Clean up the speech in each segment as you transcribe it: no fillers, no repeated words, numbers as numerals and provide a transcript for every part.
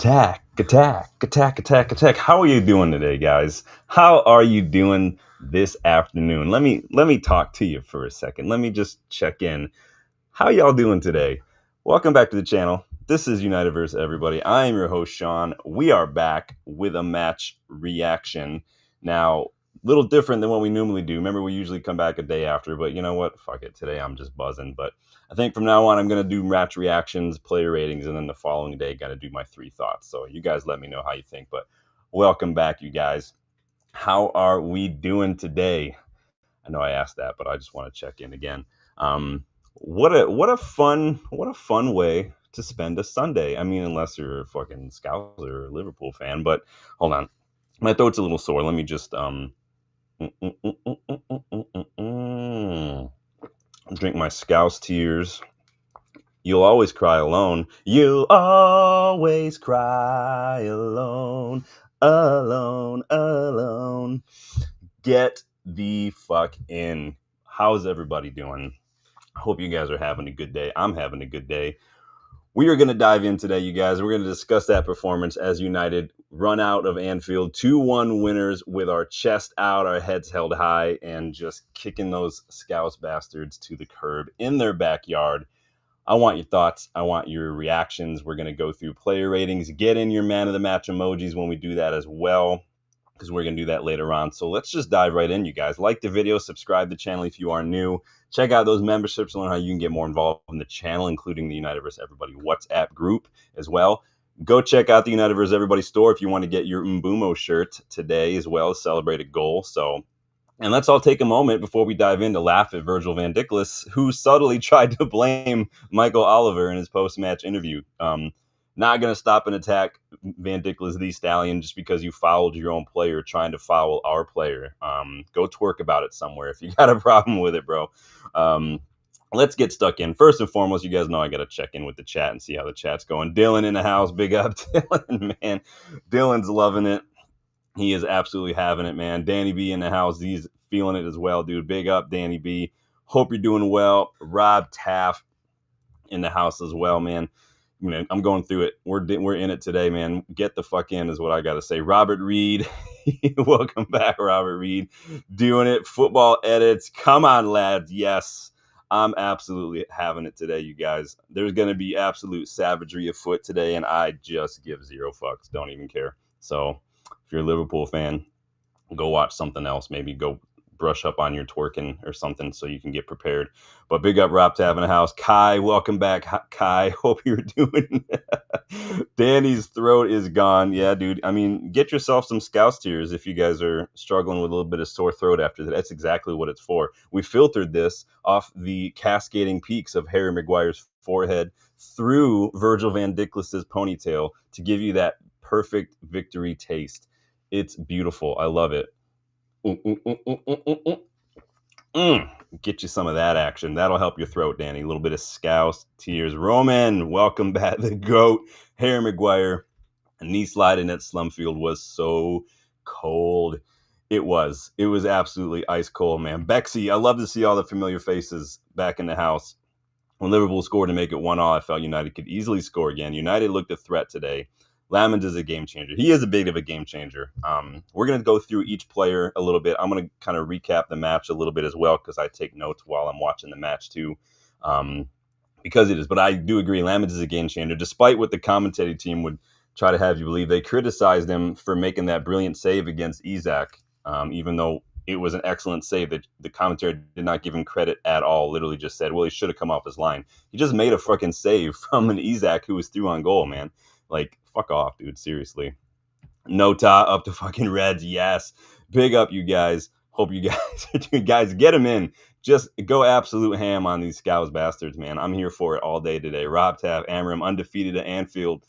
Attack, attack, attack, attack, attack. How are you doing today, guys? How are you doing this afternoon? Let me talk to you for a second. Let me just check in. How y'all doing today? Welcome back to the channel. This is United vs. Everybody. I am your host, Sean. We are back with a match reaction. Now, a little different than what we normally do. Remember, we usually come back a day after, but you know what? Fuck it. Today I'm just buzzing. But I think from now on, I'm going to do match reactions, player ratings, and then the following day, got to do my 3 thoughts. So you guys let me know how you think. But welcome back, you guys. How are we doing today? I know I asked that, but I just want to check in again. What a fun way to spend a Sunday. I mean, unless you're a fucking Scouser or a Liverpool fan. But hold on, my throat's a little sore. Let me just drink my Scouse tears. You'll always cry alone. You'll always cry alone, alone, alone. Get the fuck in. How's everybody doing? I hope you guys are having a good day. I'm having a good day. We are going to dive in today, you guys. We're going to discuss that performance as United run out of Anfield. 2-1 winners with our chest out, our heads held high, and just kicking those Scouse bastards to the curb in their backyard. I want your thoughts. I want your reactions. We're going to go through player ratings. Get in your man of the match emojis when we do that as well, because we're going to do that later on. So let's just dive right in, you guys. Like the video, subscribe to the channel if you are new. Check out those memberships to learn how you can get more involved in the channel, including the United vs. Everybody WhatsApp group as well. Go check out the United vs. Everybody store if you want to get your Mbumo shirt today as well, celebrate a goal. And let's all take a moment before we dive in to laugh at Virgil van Dijk, who subtly tried to blame Michael Oliver in his post-match interview. Not going to stop and attack Van Dijk the Stallion just because you fouled your own player trying to foul our player. Go twerk about it somewhere if you got a problem with it, bro. Let's get stuck in. First and foremost, you guys know I got to check in with the chat and see how the chat's going. Dylan in the house. Big up, Dylan, man. Dylan's loving it. He is absolutely having it, man. Danny B in the house. He's feeling it as well, dude. Big up, Danny B. Hope you're doing well. Rob Taff in the house as well, man. Man, I'm going through it. We're in it today, man. Get the fuck in is what I got to say. Robert Reed. Welcome back, Robert Reed. Doing it. Football edits. Come on, lads. Yes. I'm absolutely having it today, you guys. There's going to be absolute savagery afoot today, and I just give 0 fucks. Don't even care. So if you're a Liverpool fan, go watch something else. Maybe go brush up on your twerking or something so you can get prepared. But big up Rob Tav in the house. Kai, welcome back. Kai, hope you're doing Danny's throat is gone. Yeah, dude. I mean, get yourself some Scouse tears if you guys are struggling with a little bit of sore throat after that. That's exactly what it's for. We filtered this off the cascading peaks of Harry Maguire's forehead through Virgil van Dijk's ponytail to give you that perfect victory taste. It's beautiful. I love it. Get you some of that action. That'll help your throat, Danny. A little bit of Scouse tears. Roman, welcome back. The GOAT. Harry Maguire. A knee slide in that slum field was so cold. It was absolutely ice cold, man. Bexy, I love to see all the familiar faces back in the house. When Liverpool scored to make it 1-1, I felt United could easily score again. United looked a threat today. Lamens is a game changer. He is a bit of a game changer. We're going to go through each player a little bit. I'm going to kind of recap the match a little bit as well because I take notes while I'm watching the match too. Because it is. But I do agree, Lamens is a game changer. Despite what the commentating team would try to have you believe, they criticized him for making that brilliant save against Isak, even though it was an excellent save. That the commentary did not give him credit at all. Literally just said, well, he should have come off his line. He just made a fucking save from an Isak who was through on goal, man. Like, fuck off, dude. Seriously. Nota up to fucking Reds. Yes. Big up, you guys. Hope you guys are doing. Guys, get them in. Just go absolute ham on these Scouse bastards, man. I'm here for it all day today. Rob Tav, Amorim, undefeated at Anfield.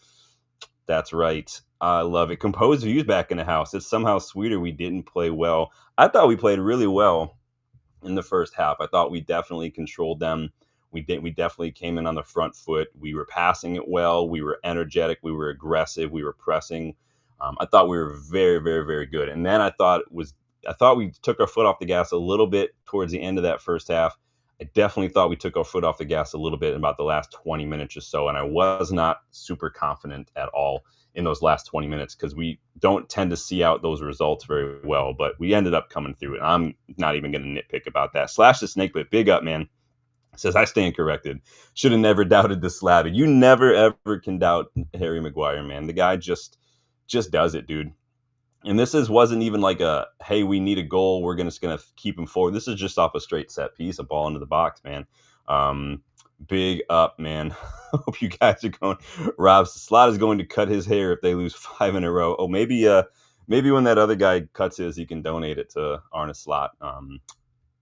That's right. I love it. Composed views back in the house. It's somehow sweeter we didn't play well. I thought we played really well in the first half. I thought we definitely controlled them. We definitely came in on the front foot. We were passing it well. We were energetic. We were aggressive. We were pressing. I thought we were very, very, very good. And then I thought we took our foot off the gas a little bit towards the end of that first half. I definitely thought we took our foot off the gas a little bit in about the last 20 minutes or so, and I was not super confident at all in those last 20 minutes because we don't tend to see out those results very well. But we ended up coming through it. I'm not even going to nitpick about that. Slash the Snake, but big up, man. Says, I stand corrected. Should have never doubted the Slavic. You never, ever can doubt Harry Maguire, man. The guy just does it, dude. And wasn't even like a, hey, we need a goal. We're just going to keep him forward. This is just off a straight set piece, a ball into the box, man. Big up, man. Hope you guys are going. Rob Slot is going to cut his hair if they lose 5 in a row. Oh, maybe when that other guy cuts his, he can donate it to Arne Slot.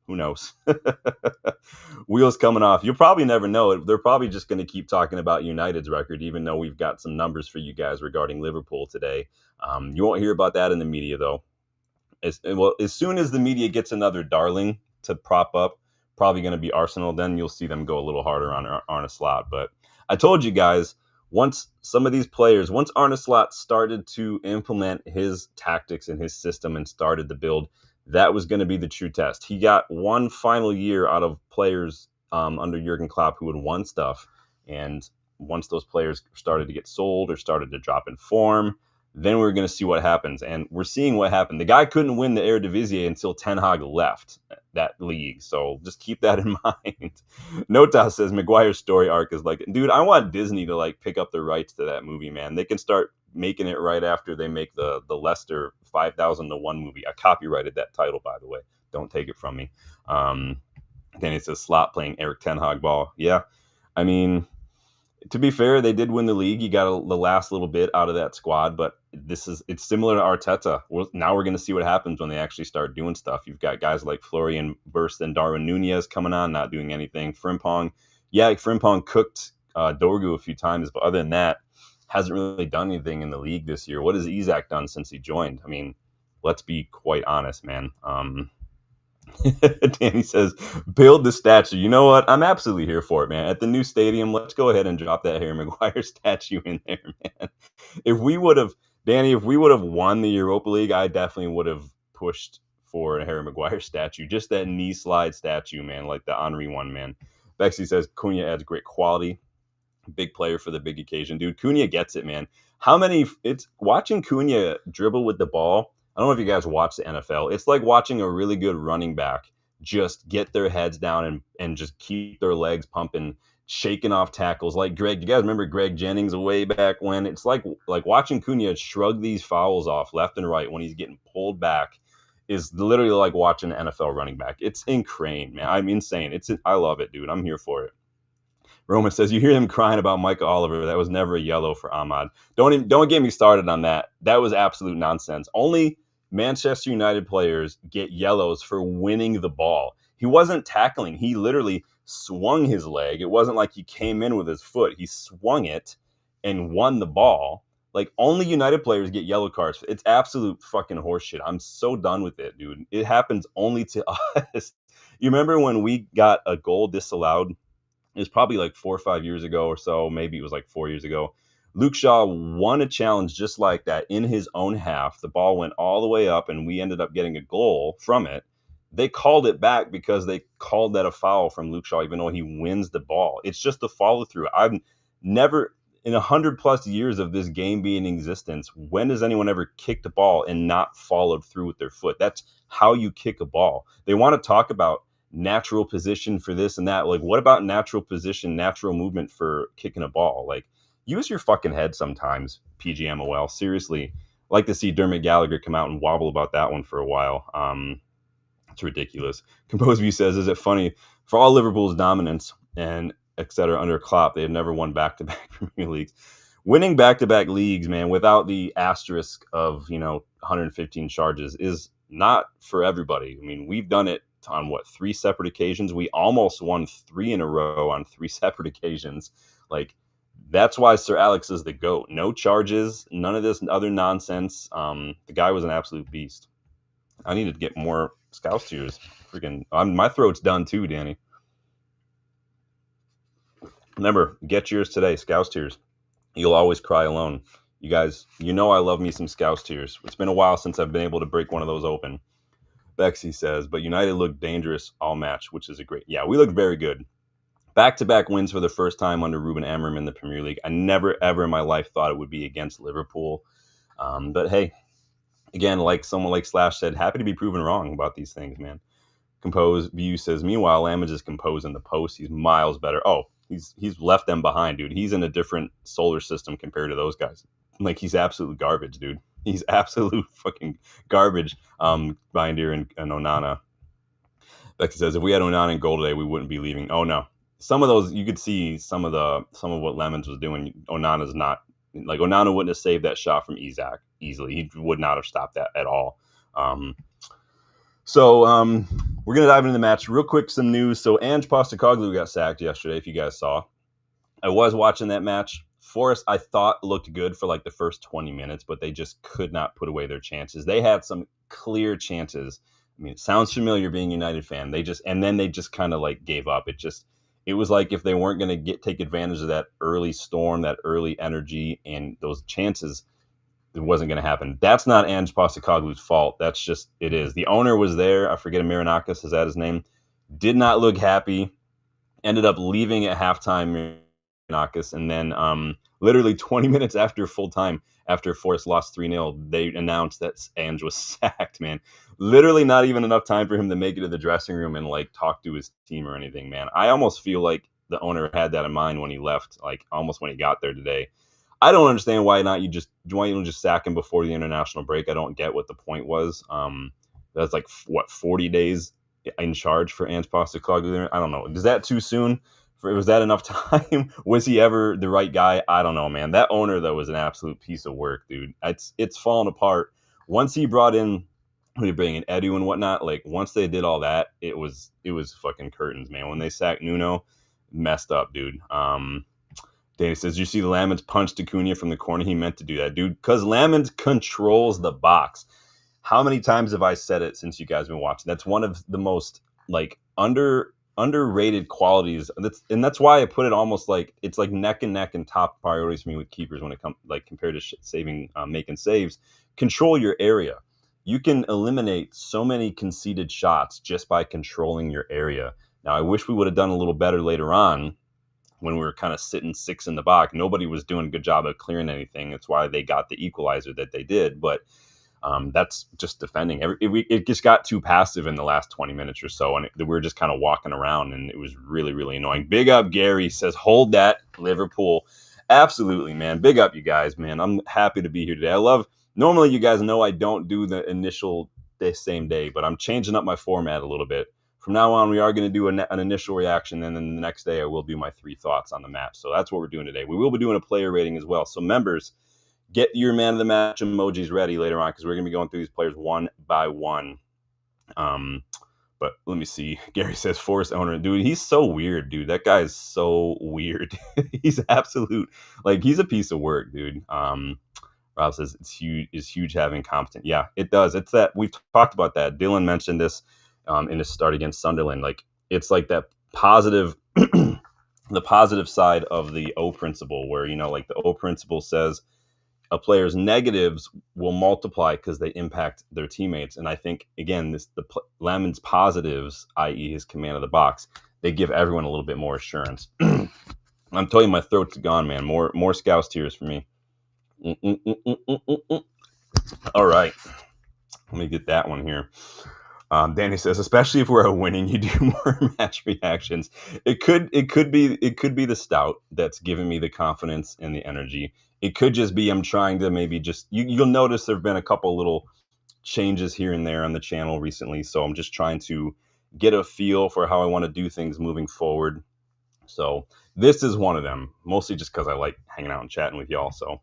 Who knows? Wheels coming off. You'll probably never know it. They're probably just going to keep talking about United's record, even though we've got some numbers for you guys regarding Liverpool today. You won't hear about that in the media, though. As soon as the media gets another darling to prop up, probably going to be Arsenal, then you'll see them go a little harder on Arne Slot. But I told you guys, once Arne Slot started to implement his tactics and his system and started to build, that was going to be the true test. He got one final year out of players under Jurgen Klopp who had won stuff. And once those players started to get sold or started to drop in form, then we're going to see what happens. And we're seeing what happened. The guy couldn't win the Eredivisie until Ten Hag left that league. So just keep that in mind. Nota says Maguire's story arc is like, dude, I want Disney to like pick up the rights to that movie, man. They can start making it right after they make the Leicester 5,000-1 movie. I copyrighted that title, by the way. Don't take it from me. Then it says Slot playing Eric Ten Hag ball. Yeah, I mean, to be fair, they did win the league. You got the last little bit out of that squad, but it's similar to Arteta. Now we're going to see what happens when they actually start doing stuff. You've got guys like Florian Wirtz and Darwin Nunez coming on, not doing anything. Frimpong cooked Dorgu a few times, but other than that, hasn't really done anything in the league this year. What has Isak done since he joined? I mean, let's be quite honest, man. Danny says, build the statue. You know what? I'm absolutely here for it, man. At the new stadium, let's go ahead and drop that Harry Maguire statue in there, man. If we would have won the Europa League, I definitely would have pushed for a Harry Maguire statue. Just that knee slide statue, man, like the Henry one, man. Bexy says, Cunha adds great quality. Big player for the big occasion. Dude, Cunha gets it, man. It's watching Cunha dribble with the ball. I don't know if you guys watch the NFL. It's like watching a really good running back just get their heads down and just keep their legs pumping, shaking off tackles. Like Greg, you guys remember Greg Jennings way back when? It's like watching Cunha shrug these fouls off left and right when he's getting pulled back is literally like watching an NFL running back. It's ingrained, man. I'm insane. I love it, dude. I'm here for it. Roman says, you hear him crying about Micah Oliver. That was never a yellow for Ahmad. Don't get me started on that. That was absolute nonsense. Only Manchester United players get yellows for winning the ball. He wasn't tackling. He literally swung his leg. It wasn't like he came in with his foot. He swung it and won the ball. Like, only United players get yellow cards. It's absolute fucking horseshit. I'm so done with it, dude. It happens only to us. You remember when we got a goal disallowed? It was probably like 4 or 5 years ago or so. Maybe it was like 4 years ago. Luke Shaw won a challenge just like that in his own half. The ball went all the way up, and we ended up getting a goal from it. They called it back because they called that a foul from Luke Shaw, even though he wins the ball. It's just the follow-through. I've never, in 100-plus years of this game being in existence, when has anyone ever kicked a ball and not followed through with their foot? That's how you kick a ball. They want to talk about natural position for this and that. Like, what about natural position, natural movement for kicking a ball? Like, use your fucking head sometimes, PGMOL. Seriously, I'd like to see Dermot Gallagher come out and wobble about that one for a while. It's ridiculous. Composeview says, is it funny? For all Liverpool's dominance and et cetera under Klopp, they have never won back-to-back Premier Leagues. Winning back-to-back leagues, man, without the asterisk of, 115 charges is not for everybody. I mean, we've done it on 3 separate occasions. We almost won 3 in a row on 3 separate occasions. Like, that's why Sir Alex is the GOAT. No charges, none of this other nonsense. The guy was an absolute beast. I need to get more Scouse tears. Freaking, my throat's done too, Danny. Remember, get yours today, Scouse tears. You'll always cry alone. You guys, I love me some Scouse tears. It's been a while since I've been able to break one of those open. Bexy says, but United looked dangerous all match, which is a great. Yeah, we looked very good. Back-to-back wins for the first time under Ruben Amorim in the Premier League. I never, ever in my life thought it would be against Liverpool. But hey, again, like someone like Slash said, happy to be proven wrong about these things, man. Compose View says, meanwhile, Lamage is composed in the post. He's miles better. Oh, he's left them behind, dude. He's in a different solar system compared to those guys. Like, he's absolute garbage, dude. He's absolute fucking garbage. Binder and Onana. Becky says, if we had Onana in goal today, we wouldn't be leaving. Oh no, some of those you could see some of what Lemons was doing. Onana's not like Onana wouldn't have saved that shot from Isak easily. He would not have stopped that at all. So we're gonna dive into the match real quick. Some news. So Ange Postecoglou got sacked yesterday. If you guys saw, I was watching that match. Forest, I thought, looked good for like the first 20 minutes, but they just could not put away their chances. They had some clear chances. I mean, it sounds familiar being a United fan. They just kind of like gave up. It was like if they weren't going to take advantage of that early storm, that early energy, and those chances, it wasn't going to happen. That's not Ange Postecoglou's fault. That's just it is. The owner was there. I forget Marinakis, is that his name? Did not look happy. Ended up leaving at halftime. And then literally 20 minutes after full time, after Forest lost 3-0, they announced that Ange was sacked, man. Literally not even enough time for him to make it to the dressing room and like talk to his team or anything, man. I almost feel like the owner had that in mind when he left, like almost when he got there today. I don't understand why you don't just sack him before the international break. I don't get what the point was. That's like 40 days in charge for Ange Postecoglou. I don't know. Is that too soon? Was that enough time? Was he ever the right guy? I don't know, man. That owner, though, was an absolute piece of work, dude. It's fallen apart. Once he brought in, who did he bring in, Edu and whatnot, like, once they did all that, it was fucking curtains, man. When they sacked Nuno, messed up, dude. Danny says, you see the Lamens punched Acuna from the corner? He meant to do that, dude, because Lamens controls the box. How many times have I said it since you guys have been watching? That's one of the most, like, underrated qualities. That's why I put it almost like it's like neck and neck and top priorities for me with keepers when it comes, like, compared to making saves. Control your area. You can eliminate so many conceded shots just by controlling your area. Now, I wish we would have done a little better later on when we were kind of sitting 6 in the box. Nobody was doing a good job of clearing anything. That's why they got the equalizer that they did. But that's just defending. It just got too passive in the last 20 minutes or so, and we were just kind of walking around, and it was really, really annoying. Big up Gary says, hold that, Liverpool. Absolutely, man. Big up you guys, man. I'm happy to be here today. Normally you guys know I don't do the initial same day, but I'm changing up my format a little bit. From now on, we are going to do an initial reaction, and then the next day I will do my 3 thoughts on the match. So that's what we're doing today. We will be doing a player rating as well. So members, get your man of the match emojis ready later on because we're going to be going through these players one by one. But let me see. Gary says, Forest owner. Dude, he's so weird, dude. That guy is so weird. He's absolute. Like, he's a piece of work, dude. Rob says, it's huge having competent. Yeah, it does. It's that. We've talked about that. Dylan mentioned this in his start against Sunderland. Like, it's like that positive, the positive side of the O principle where, like the O principle says, a player's negatives will multiply because they impact their teammates. And I think, again, Lamin's positives, i.e. his command of the box, they give everyone a little bit more assurance. I'm telling you, my throat's gone, man. More Scouse tears for me. All right. Let me get that one here. Danny says, especially if we're winning, you do more match reactions. It could be the stout that's giving me the confidence and the energy. It could just be I'm trying to maybe just you'll notice there've been a couple little changes here and there on the channel recently, so I'm just trying to get a feel for how I want to do things moving forward. So this is one of them, mostly just because I like hanging out and chatting with y'all. So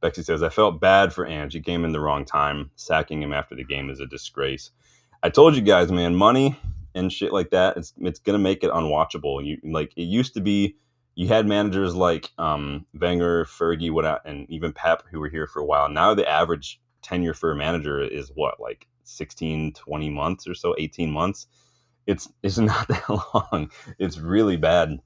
Bexy says, I felt bad for Ange. He came in the wrong time. Sacking him after the game is a disgrace. I told you guys, man, money and shit like that, it's gonna make it unwatchable. It used to be, you had managers like Wenger, Fergie, and even Pep, who were here for a while. Now the average tenure for a manager is what, like 16, 20 months or so, 18 months. It's not that long. It's really bad.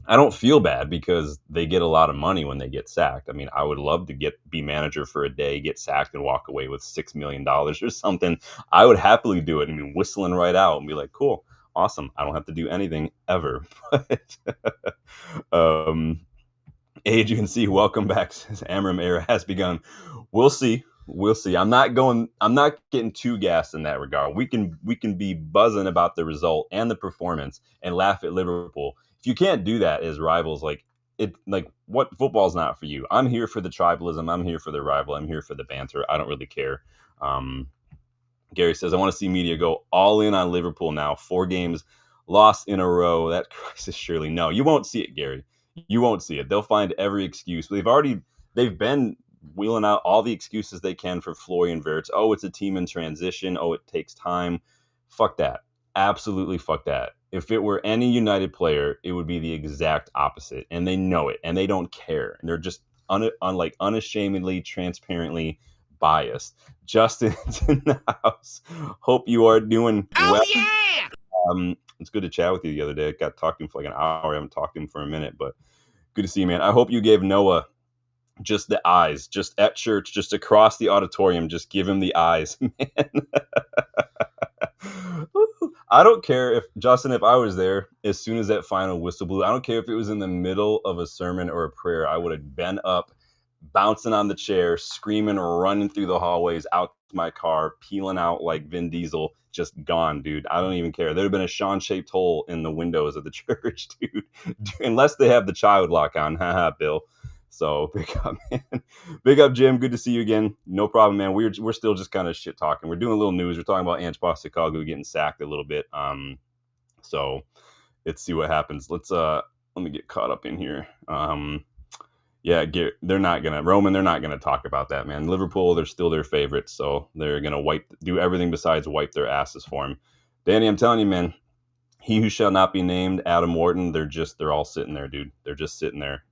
I don't feel bad because they get a lot of money when they get sacked. I mean, I would love to be manager for a day, get sacked, and walk away with $6 million or something. I would happily do it. I mean, whistling right out and be like, cool, Awesome. I don't have to do anything ever. But um, Adrian C, welcome back. Says Amram era has begun. We'll see. We'll see. I'm not getting too gassed in that regard. We can be buzzing about the result and the performance and laugh at Liverpool. If you can't do that as rivals, like what football's not for you. I'm here for the tribalism. I'm here for the rival. I'm here for the banter. I don't really care. Um, Gary says, I want to see media go all in on Liverpool now. 4 games lost in a row. That crisis surely. No, you won't see it, Gary. You won't see it. They'll find every excuse. They've been wheeling out all the excuses they can for Florian Wirtz. Oh, it's a team in transition. Oh, it takes time. Fuck that. Absolutely fuck that. If it were any United player, it would be the exact opposite. And they know it. And they don't care. And they're just unashamedly, transparently biased. Justin's in the house. Hope you are doing well. Yeah! It's good to chat with you the other day. I got talked to him for like an hour. I haven't talked to him for a minute, but good to see you, man. I hope you gave Noah just the eyes, just at church, just across the auditorium. Just give him the eyes, man. I don't care if I was there as soon as that final whistle blew. I don't care if it was in the middle of a sermon or a prayer. I would have been up, bouncing on the chair, screaming, running through the hallways, out to my car, peeling out like Vin Diesel, just gone, dude. I don't even care. There'd have been a Sean-shaped hole in the windows of the church, dude. Unless they have the child lock on. Haha, Bill. So big up, man. Big up, Jim. Good to see you again. No problem, man. We're still just kind of shit talking. We're doing a little news. We're talking about Ange Postecoglou getting sacked a little bit. So let's see what happens. Let me get caught up in here. Yeah, they're not gonna talk about that, man. Liverpool, they're still their favorites, so they're gonna do everything besides wipe their asses for him. Danny, I'm telling you, man, he who shall not be named, Adam Wharton, they're all sitting there, dude. They're just sitting there.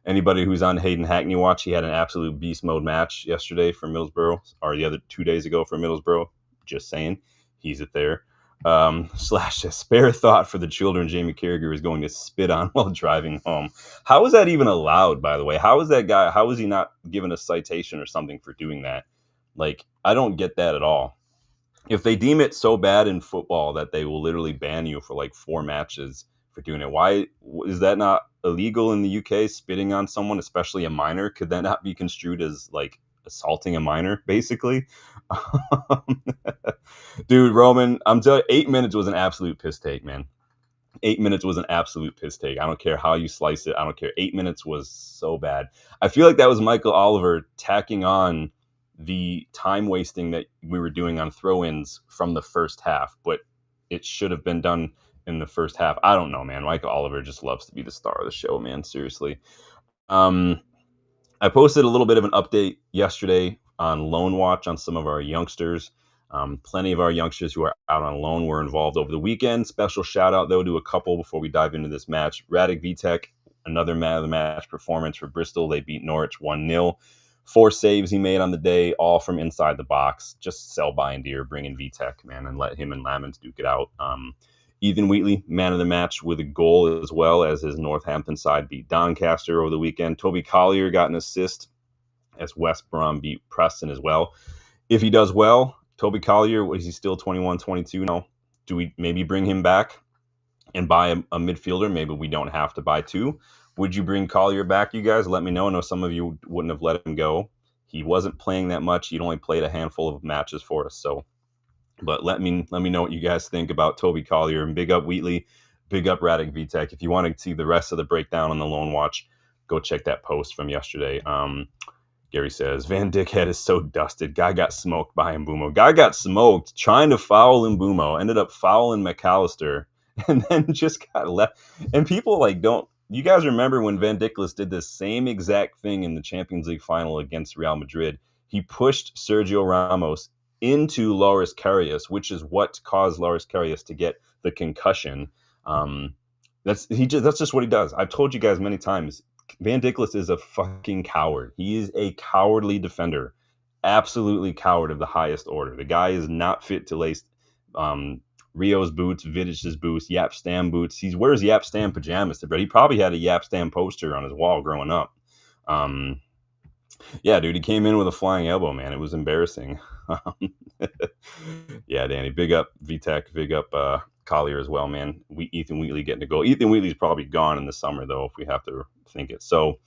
Anybody who's on Hayden Hackney watch, he had an absolute beast mode match yesterday for Middlesbrough, or the other 2 days ago for Middlesbrough. Just saying, he's it there. Slash a spare thought for the children Jamie Carragher is going to spit on while driving home. How is that even allowed, by the way? How is he not given a citation or something for doing that? Like, I don't get that at all. If they deem it so bad in football that they will literally ban you for like 4 matches for doing it, why is that not illegal in the UK? Spitting on someone, especially a minor, could that not be construed as like assaulting a minor, basically? Dude, Roman, I'm telling you, 8 minutes was an absolute piss take, man. 8 minutes was an absolute piss take. I don't care how you slice it. I don't care. 8 minutes was so bad. I feel like that was Michael Oliver tacking on the time wasting that we were doing on throw-ins from the first half, but it should have been done in the first half. I don't know, man. Michael Oliver just loves to be the star of the show, man. Seriously. I posted a little bit of an update yesterday on Loan Watch on some of our youngsters. Plenty of our youngsters who are out on loan were involved over the weekend. Special shout out, though, to a couple before we dive into this match. Radic Vitek, another man of the match performance for Bristol. They beat Norwich 1-0. 4 saves he made on the day, all from inside the box. Just sell by and dear, bring in Vitek, man, and let him and Lamens duke it out. Ethan Wheatley, man of the match with a goal as well, as his Northampton side beat Doncaster over the weekend. Toby Collier got an assist as West Brom beat Preston as well. If he does well, Toby Collier, is he still 21, 22 now? Do we maybe bring him back and buy a midfielder? Maybe we don't have to buy 2. Would you bring Collier back, you guys? Let me know. I know some of you wouldn't have let him go. He wasn't playing that much. He'd only played a handful of matches for us, so... But let me know what you guys think about Toby Collier. And big up Wheatley, big up Radic Vitek. If you want to see the rest of the breakdown on the Loan Watch, go check that post from yesterday. Gary says, Van Dickhead is so dusted. Guy got smoked by Mbumo. Guy got smoked trying to foul Mbumo. Ended up fouling McAllister. And then just got left. And people don't... You guys remember when Van Dickless did the same exact thing in the Champions League final against Real Madrid? He pushed Sergio Ramos into Loris Karius, which is what caused Loris Karius to get the concussion. That's just what he does. I've told you guys many times, Van Dickless is a fucking coward. He is a cowardly defender. Absolutely coward of the highest order. The guy is not fit to lace Rio's boots, Vidic's boots, Yap Stam boots. He wears Yap Stam pajamas, but he probably had a Yap Stam poster on his wall growing up. Yeah, dude, he came in with a flying elbow, man. It was embarrassing. Yeah, Danny, big up Vitek, big up Collier as well, man. Ethan Wheatley getting to go. Ethan Wheatley's probably gone in the summer, though, if we have to think it. So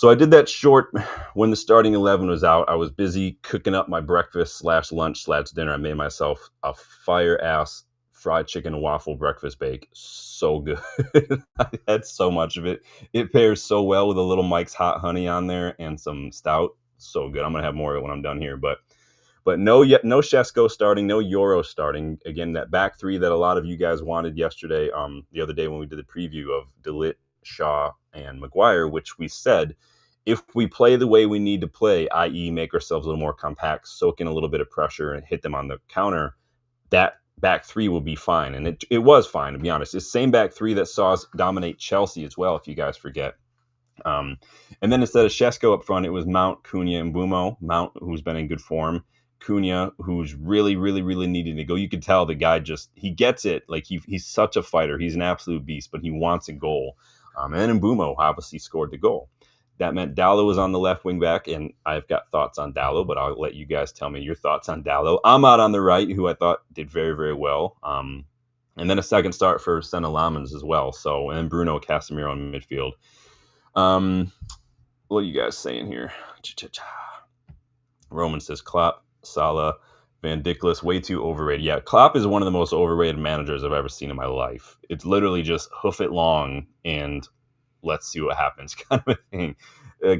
I did that short when the starting 11 was out. I was busy cooking up my breakfast / lunch / dinner. I made myself a fire ass fried chicken and waffle breakfast bake. So good. I had so much of it. It pairs so well with a little Mike's hot honey on there and some stout. So good. I'm gonna have more of it when I'm done here. But no Shesko starting, no Euro starting. Again, that back three that a lot of you guys wanted yesterday, the other day when we did the preview of DeLitt, Shaw, and Maguire, which we said, if we play the way we need to play, i.e. make ourselves a little more compact, soak in a little bit of pressure and hit them on the counter, that back three will be fine. And it was fine, to be honest. It's the same back three that saw us dominate Chelsea as well, if you guys forget. And then instead of Shesko up front, it was Mount, Cunha, and Mbeumo. Mount, who's been in good form. Cunha, who's really, really, really needing to go. You could tell the guy he gets it. Like he's such a fighter. He's an absolute beast, but he wants a goal. And then Mbeumo obviously scored the goal. That meant Dalot was on the left wing back, and I've got thoughts on Dalot, but I'll let you guys tell me your thoughts on Dalot. Ahmad on the right, who I thought did very, very well. And then a second start for Senna Lamens as well. So, and then Bruno Casemiro in midfield. What are you guys saying here? Roman says Klopp, Salah, Van Dijk, way too overrated. Yeah, Klopp is one of the most overrated managers I've ever seen in my life. It's literally just hoof it long and let's see what happens kind of a thing.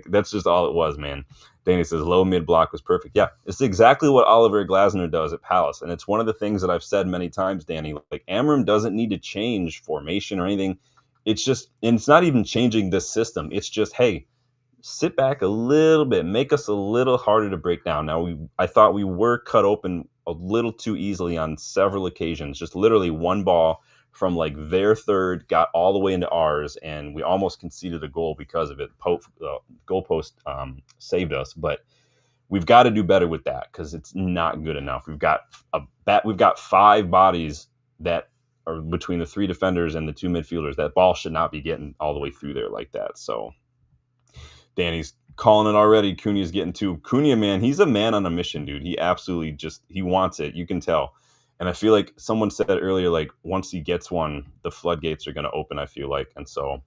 That's just all it was, man. Danny says low mid block was perfect. Yeah, it's exactly what Oliver Glasner does at Palace. And it's one of the things that I've said many times, Danny. Like Amorim doesn't need to change formation or anything. It's just, and it's not even changing this system. It's just, hey, sit back a little bit, make us a little harder to break down. Now, I thought we were cut open a little too easily on several occasions. Just literally one ball from like their third got all the way into ours, and we almost conceded a goal because of it. Goalpost saved us, but we've got to do better with that because it's not good enough. We've got 5 bodies that are between the 3 defenders and the 2 midfielders. That ball should not be getting all the way through there like that. So Danny's calling it already. Cunha's getting 2. Cunha, man, he's a man on a mission, dude. He absolutely he wants it. You can tell. And I feel like someone said earlier, like once he gets one, the floodgates are going to open, I feel like. And so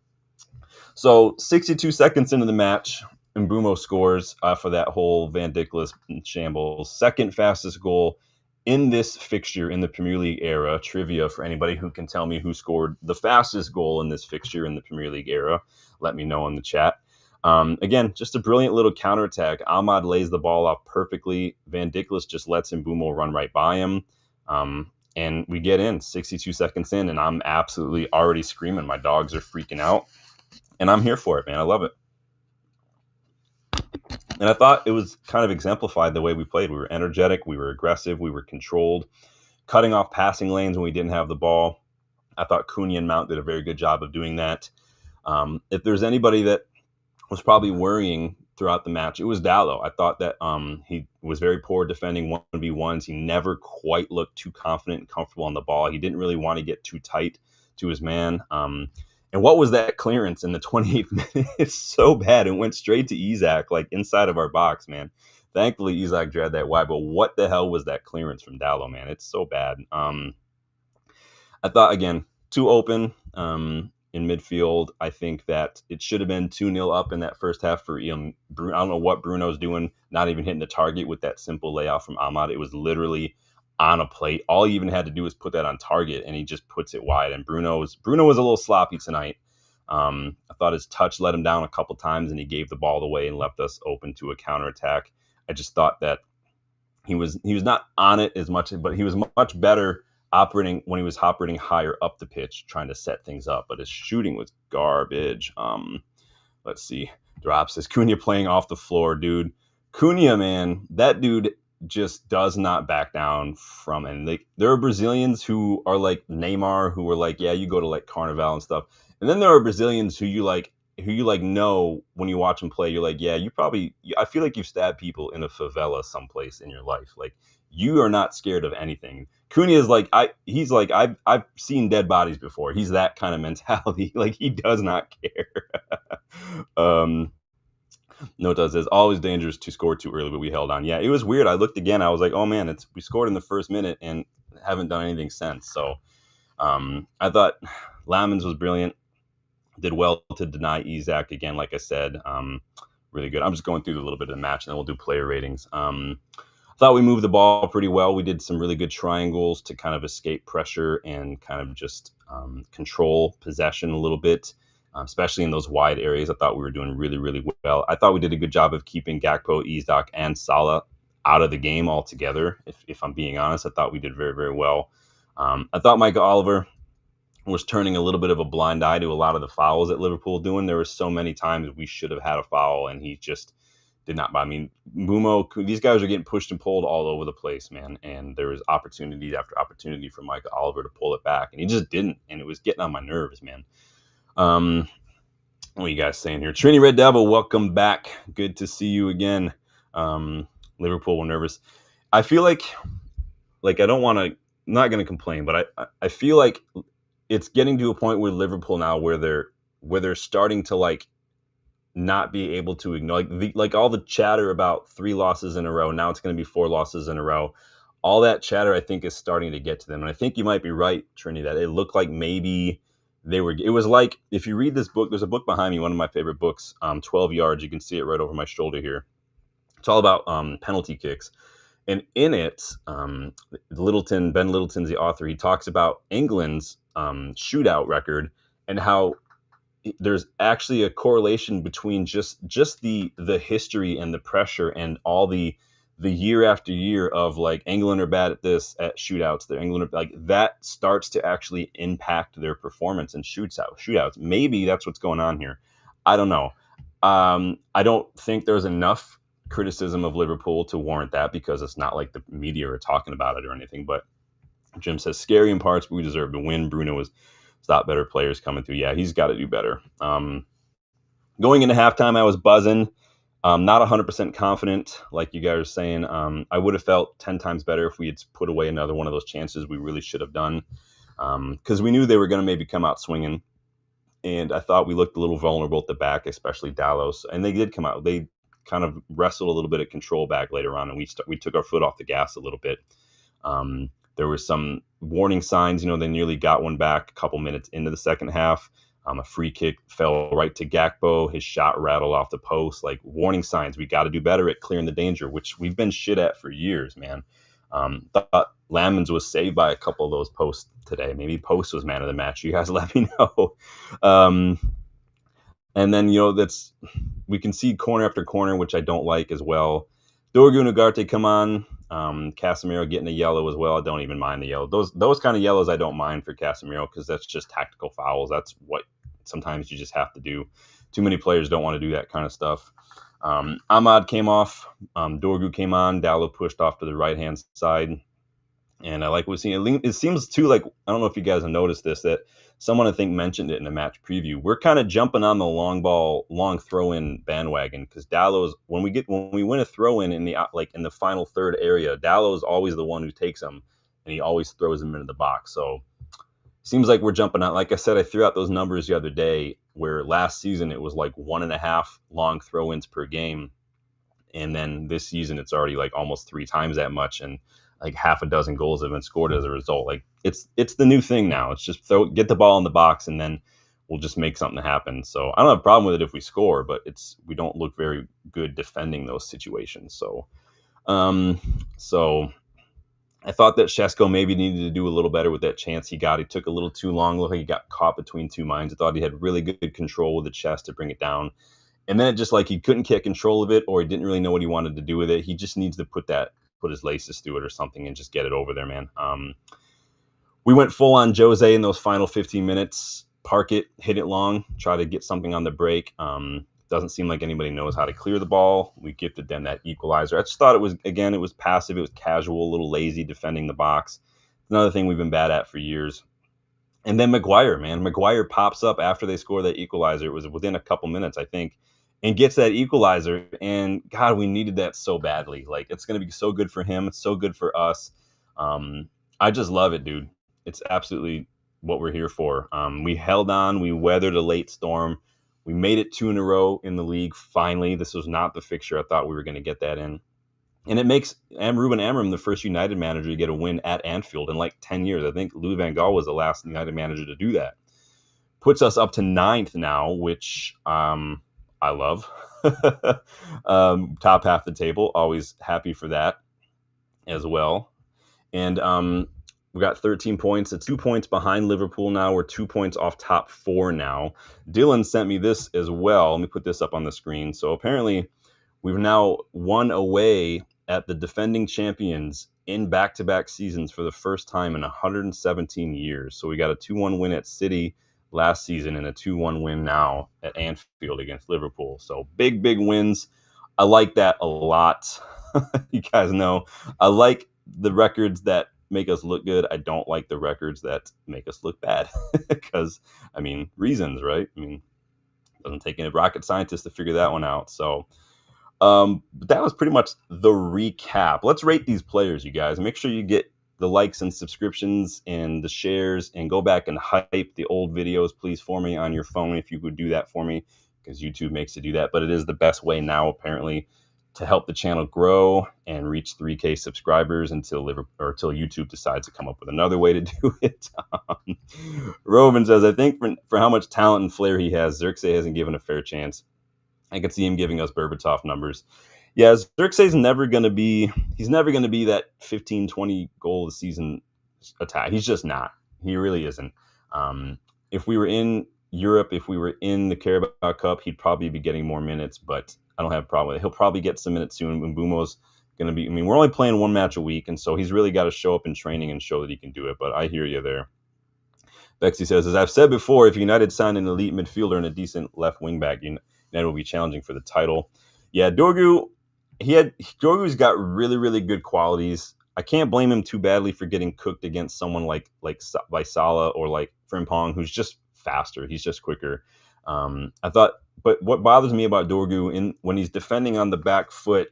62 seconds into the match, Mbeumo scores for that whole Van Dijk shambles. Second fastest goal in this fixture in the Premier League era. Trivia for anybody who can tell me who scored the fastest goal in this fixture in the Premier League era. Let me know in the chat. Again, just a brilliant little counterattack. Ahmad lays the ball off perfectly. Van Dijk just lets Mbeumo run right by him. And we get in 62 seconds in, and I'm absolutely already screaming. My dogs are freaking out, and I'm here for it, man. I love it. And I thought it was kind of exemplified the way we played. We were energetic, we were aggressive, we were controlled, cutting off passing lanes when we didn't have the ball. I thought Cunha and Mount did a very good job of doing that. If there's anybody that was probably worrying throughout the match, it was Dalot. I thought that he was very poor defending 1v1s. He never quite looked too confident and comfortable on the ball. He didn't really want to get too tight to his man. And what was that clearance in the 28th minute? It's so bad. It went straight to Isak, like inside of our box, man. Thankfully, Isak dragged that wide, but what the hell was that clearance from Dalot, man? It's so bad. I thought, again, too open. In midfield, I think that it should have been 2-0 up in that first half for Bruno. I don't know what Bruno's doing, not even hitting the target with that simple layout from Ahmad. It was literally on a plate. All he even had to do was put that on target, and he just puts it wide. And Bruno was a little sloppy tonight. I thought his touch let him down a couple times, and he gave the ball away and left us open to a counterattack. I just thought that he was not on it as much, but he was much better operating when he was operating higher up the pitch, trying to set things up. But his shooting was garbage. Let's see. Drops says Cunha playing off the floor, dude. Cunha, man, that dude just does not back down from it. Like, there are Brazilians who are like Neymar, who are like, yeah, you go to like Carnival and stuff. And then there are Brazilians who you know when you watch them play, you're like, yeah, I feel like you've stabbed people in a favela someplace in your life. Like, you are not scared of anything. Cunha is like, I've seen dead bodies before. He's that kind of mentality. Like, he does not care. Nota says, always dangerous to score too early, but we held on. Yeah, it was weird. I looked again. I was like, oh man, we scored in the first minute and haven't done anything since. So I thought Lamens was brilliant. Did well to deny Isak again, like I said. Really good. I'm just going through a little bit of the match, and then we'll do player ratings. I thought we moved the ball pretty well. We did some really good triangles to kind of escape pressure and kind of just control possession a little bit, especially in those wide areas. I thought we were doing really, really well. I thought we did a good job of keeping Gakpo, Isak, and Salah out of the game altogether. If I'm being honest, I thought we did very, very well. I thought Michael Oliver was turning a little bit of a blind eye to a lot of the fouls that Liverpool doing. There were so many times we should have had a foul, and he just did not. I mean, Mumo, these guys are getting pushed and pulled all over the place, man. And there was opportunity after opportunity for Michael Oliver to pull it back, and he just didn't. And it was getting on my nerves, man. What are you guys saying here? Trini Red Devil, welcome back. Good to see you again. Liverpool were nervous. I feel like I don't want to. I'm not going to complain, but I feel like it's getting to a point with Liverpool now where they're starting to like not be able to ignore like all the chatter about 3 losses in a row. Now it's going to be 4 losses in a row. All that chatter, I think, is starting to get to them. And I think you might be right, Trini, that it looked like maybe it was like, if you read this book, there's a book behind me, one of my favorite books, 12 Yards. You can see it right over my shoulder here. It's all about penalty kicks. And in it, Ben Littleton's the author. He talks about England's shootout record and how there's actually a correlation between just the history and the pressure and all the year after year of like England are bad at this at shootouts. That starts to actually impact their performance in shootouts. Maybe that's what's going on here. I don't know. I don't think there's enough criticism of Liverpool to warrant that, because it's not like the media are talking about it or anything. But Jim says scary in parts, but we deserve to win. Bruno was stop better players coming through. Yeah, he's got to do better. Going into halftime, I was buzzing. Not 100% confident, like you guys are saying. I would have felt 10 times better if we had put away another one of those chances we really should have done, because we knew they were going to maybe come out swinging. And I thought we looked a little vulnerable at the back, especially Dallos. And they did come out. They kind of wrestled a little bit of control back later on, and we took our foot off the gas a little bit. There were some warning signs. They nearly got one back a couple minutes into the second half. A free kick fell right to Gakpo. His shot rattled off the post. Like, warning signs. We got to do better at clearing the danger, which we've been shit at for years, man. Thought Lamens was saved by a couple of those posts today. Maybe Post was man of the match. You guys let me know. And then, we can see corner after corner, which I don't like as well. Dorgu and Ugarte come on. Casemiro getting a yellow as well. I don't even mind the yellow. Those kind of yellows I don't mind for Casemiro, because that's just tactical fouls. That's what sometimes you just have to do. Too many players don't want to do that kind of stuff. Ahmad came off. Dorgu came on. Dallo pushed off to the right-hand side. And I like what we're seeing. It seems too like, I don't know if you guys have noticed this, that someone I think mentioned it in a match preview. We're kind of jumping on the long throw-in bandwagon, because Dallo's when we win a throw-in in the final third area, Dallo's always the one who takes them, and he always throws them into the box. So seems like we're jumping on. Like I said, I threw out those numbers the other day, where last season it was like 1.5 long throw-ins per game, and then this season it's already like almost 3 times that much, and like half a dozen goals have been scored as a result. Like, it's the new thing now. It's just get the ball in the box, and then we'll just make something happen. So I don't have a problem with it if we score, but we don't look very good defending those situations. So I thought that Shesko maybe needed to do a little better with that chance he got. He took a little too long. Looked like he got caught between 2 minds. I thought he had really good control with the chest to bring it down. And then it just like he couldn't get control of it, or he didn't really know what he wanted to do with it. He just needs to put his laces through it or something and just get it over there, man. We went full on Jose in those final 15 minutes. Park it, hit it long, try to get something on the break. Doesn't seem like anybody knows how to clear the ball. We gifted them that equalizer. I just thought it was passive. It was casual, a little lazy defending the box. Another thing we've been bad at for years. And then Maguire pops up after they score that equalizer. It was within a couple minutes, I think, and gets that equalizer. And God, we needed that so badly. Like, it's going to be so good for him. It's so good for us. I just love it, dude. It's absolutely what we're here for. We held on. We weathered a late storm. We made it 2 in a row in the league. Finally, this was not the fixture I thought we were going to get that in. And it makes Ruben Amorim the first United manager to get a win at Anfield in like 10 years. I think Louis van Gaal was the last United manager to do that. Puts us up to 9th now, which I love. Top half the table. Always happy for that as well. And we got 13 points. It's 2 points behind Liverpool now. We're 2 points off top 4 now. Dylan sent me this as well. Let me put this up on the screen. So apparently we've now won away at the defending champions in back-to-back seasons for the first time in 117 years. So we got a 2-1 win at City last season and a 2-1 win now at Anfield against Liverpool. So big wins. I like that a lot. You guys know I like the records that make us look good. I don't like the records that make us look bad because, I mean, reasons, right? I mean, it doesn't take any rocket scientist to figure that one out. So but that was pretty much the recap. Let's rate these players, you guys. Make sure you get the likes and subscriptions and the shares, and go back and hype the old videos, please, for me on your phone if you could do that for me, because YouTube makes you do that. But it is the best way now, apparently, to help the channel grow and reach 3K subscribers until YouTube decides to come up with another way to do it. Roman says, I think for how much talent and flair he has, Xerxes hasn't given a fair chance. I could see him giving us Berbatov numbers. Yeah, Xerxes never going to be that 15, 20 goal a season attack. He's just not. He really isn't. If we were in Europe, if we were in the Carabao Cup, he'd probably be getting more minutes, but I don't have a problem with it. He'll probably get some minutes soon. Mbeumo's going to be, I mean, we're only playing one match a week, and so he's really got to show up in training and show that he can do it, but I hear you there. Bexy says, as I've said before, if United sign an elite midfielder and a decent left wing back, United will be challenging for the title. Yeah, Dorgu's got really good qualities. I can't blame him too badly for getting cooked against someone like Salah or like Frimpong, who's just faster. He's just quicker. But what bothers me about Dorgu when he's defending on the back foot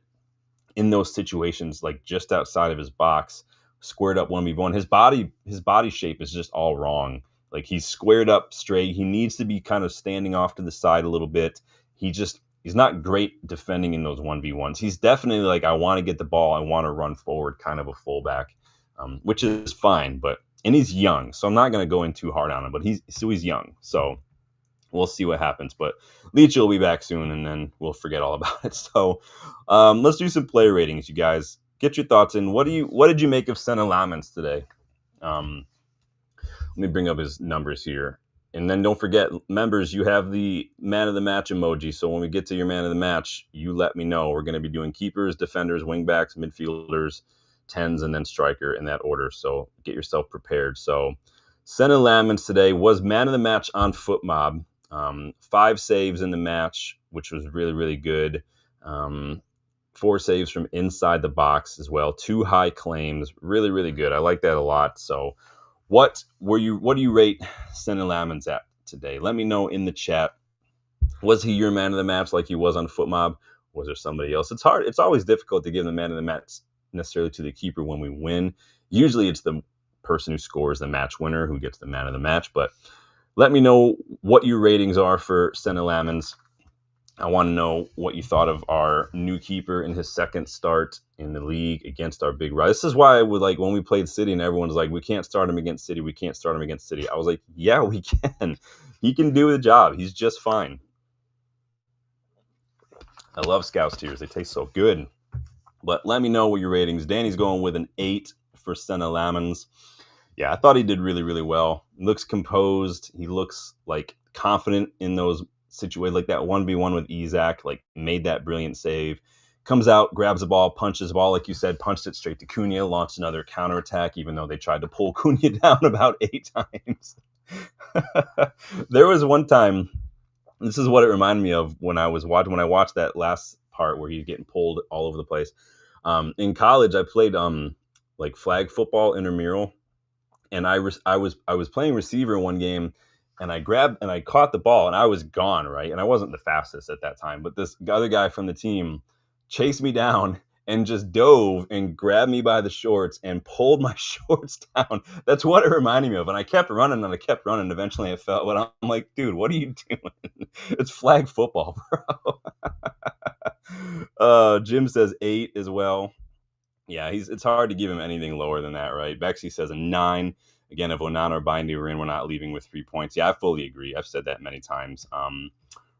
in those situations, like just outside of his box, squared up 1v1, his body shape is just all wrong. Like, he's squared up straight. He needs to be kind of standing off to the side a little bit. He's not great defending in those 1v1s. He's definitely like, I want to get the ball, I want to run forward, kind of a fullback, which is fine. And he's young, so I'm not going to go in too hard on him. But he's young, so we'll see what happens. But Leach will be back soon, and then we'll forget all about it. So let's do some player ratings, you guys. Get your thoughts in. What did you make of Senna Lamens today? Let me bring up his numbers here. And then don't forget, members, you have the man of the match emoji. So when we get to your man of the match, you let me know. We're going to be doing keepers, defenders, wingbacks, midfielders, 10s, and then striker in that order. So get yourself prepared. So Senna Lamens today was man of the match on FootMob. 5 saves in the match, which was really good. 4 saves from inside the box as well. 2 high claims. Really good. I like that a lot. So what do you rate Senna Lamens at today? Let me know in the chat. Was he your man of the match like he was on FootMob? Was there somebody else? It's hard. It's always difficult to give the man of the match necessarily to the keeper when we win. Usually it's the person who scores the match winner who gets the man of the match. But let me know what your ratings are for Senna Lamens. I want to know what you thought of our new keeper in his second start in the league against our big rival. This is why I would like when we played City and everyone's like, we can't start him against City. We can't start him against City. I was like, yeah, we can. He can do the job. He's just fine. I love Scouse Tears. They taste so good. But let me know what your ratings. Danny's going with an 8 for Senna Lamens. Yeah, I thought he did really well. He looks composed. He looks like confident in those situated like that 1v1 with Isak, like made that brilliant save, comes out, grabs the ball, punches the ball, like you said, punched it straight to Cunha, launched another counterattack, even though they tried to pull Cunha down about 8 times. There was one time, this is what it reminded me of when I watched that last part where he's getting pulled all over the place. In college, I played like flag football intramural, and I was playing receiver one game. And I caught the ball, and I was gone, right? And I wasn't the fastest at that time. But this other guy from the team chased me down and just dove and grabbed me by the shorts and pulled my shorts down. That's what it reminded me of. And I kept running, and I kept running. Eventually, I fell. But I'm like, dude, what are you doing? It's flag football, bro. Jim says 8 as well. Yeah, it's hard to give him anything lower than that, right? Bexy says a 9. Again, if Onana or Bindy were in, we're not leaving with 3 points. Yeah, I fully agree. I've said that many times.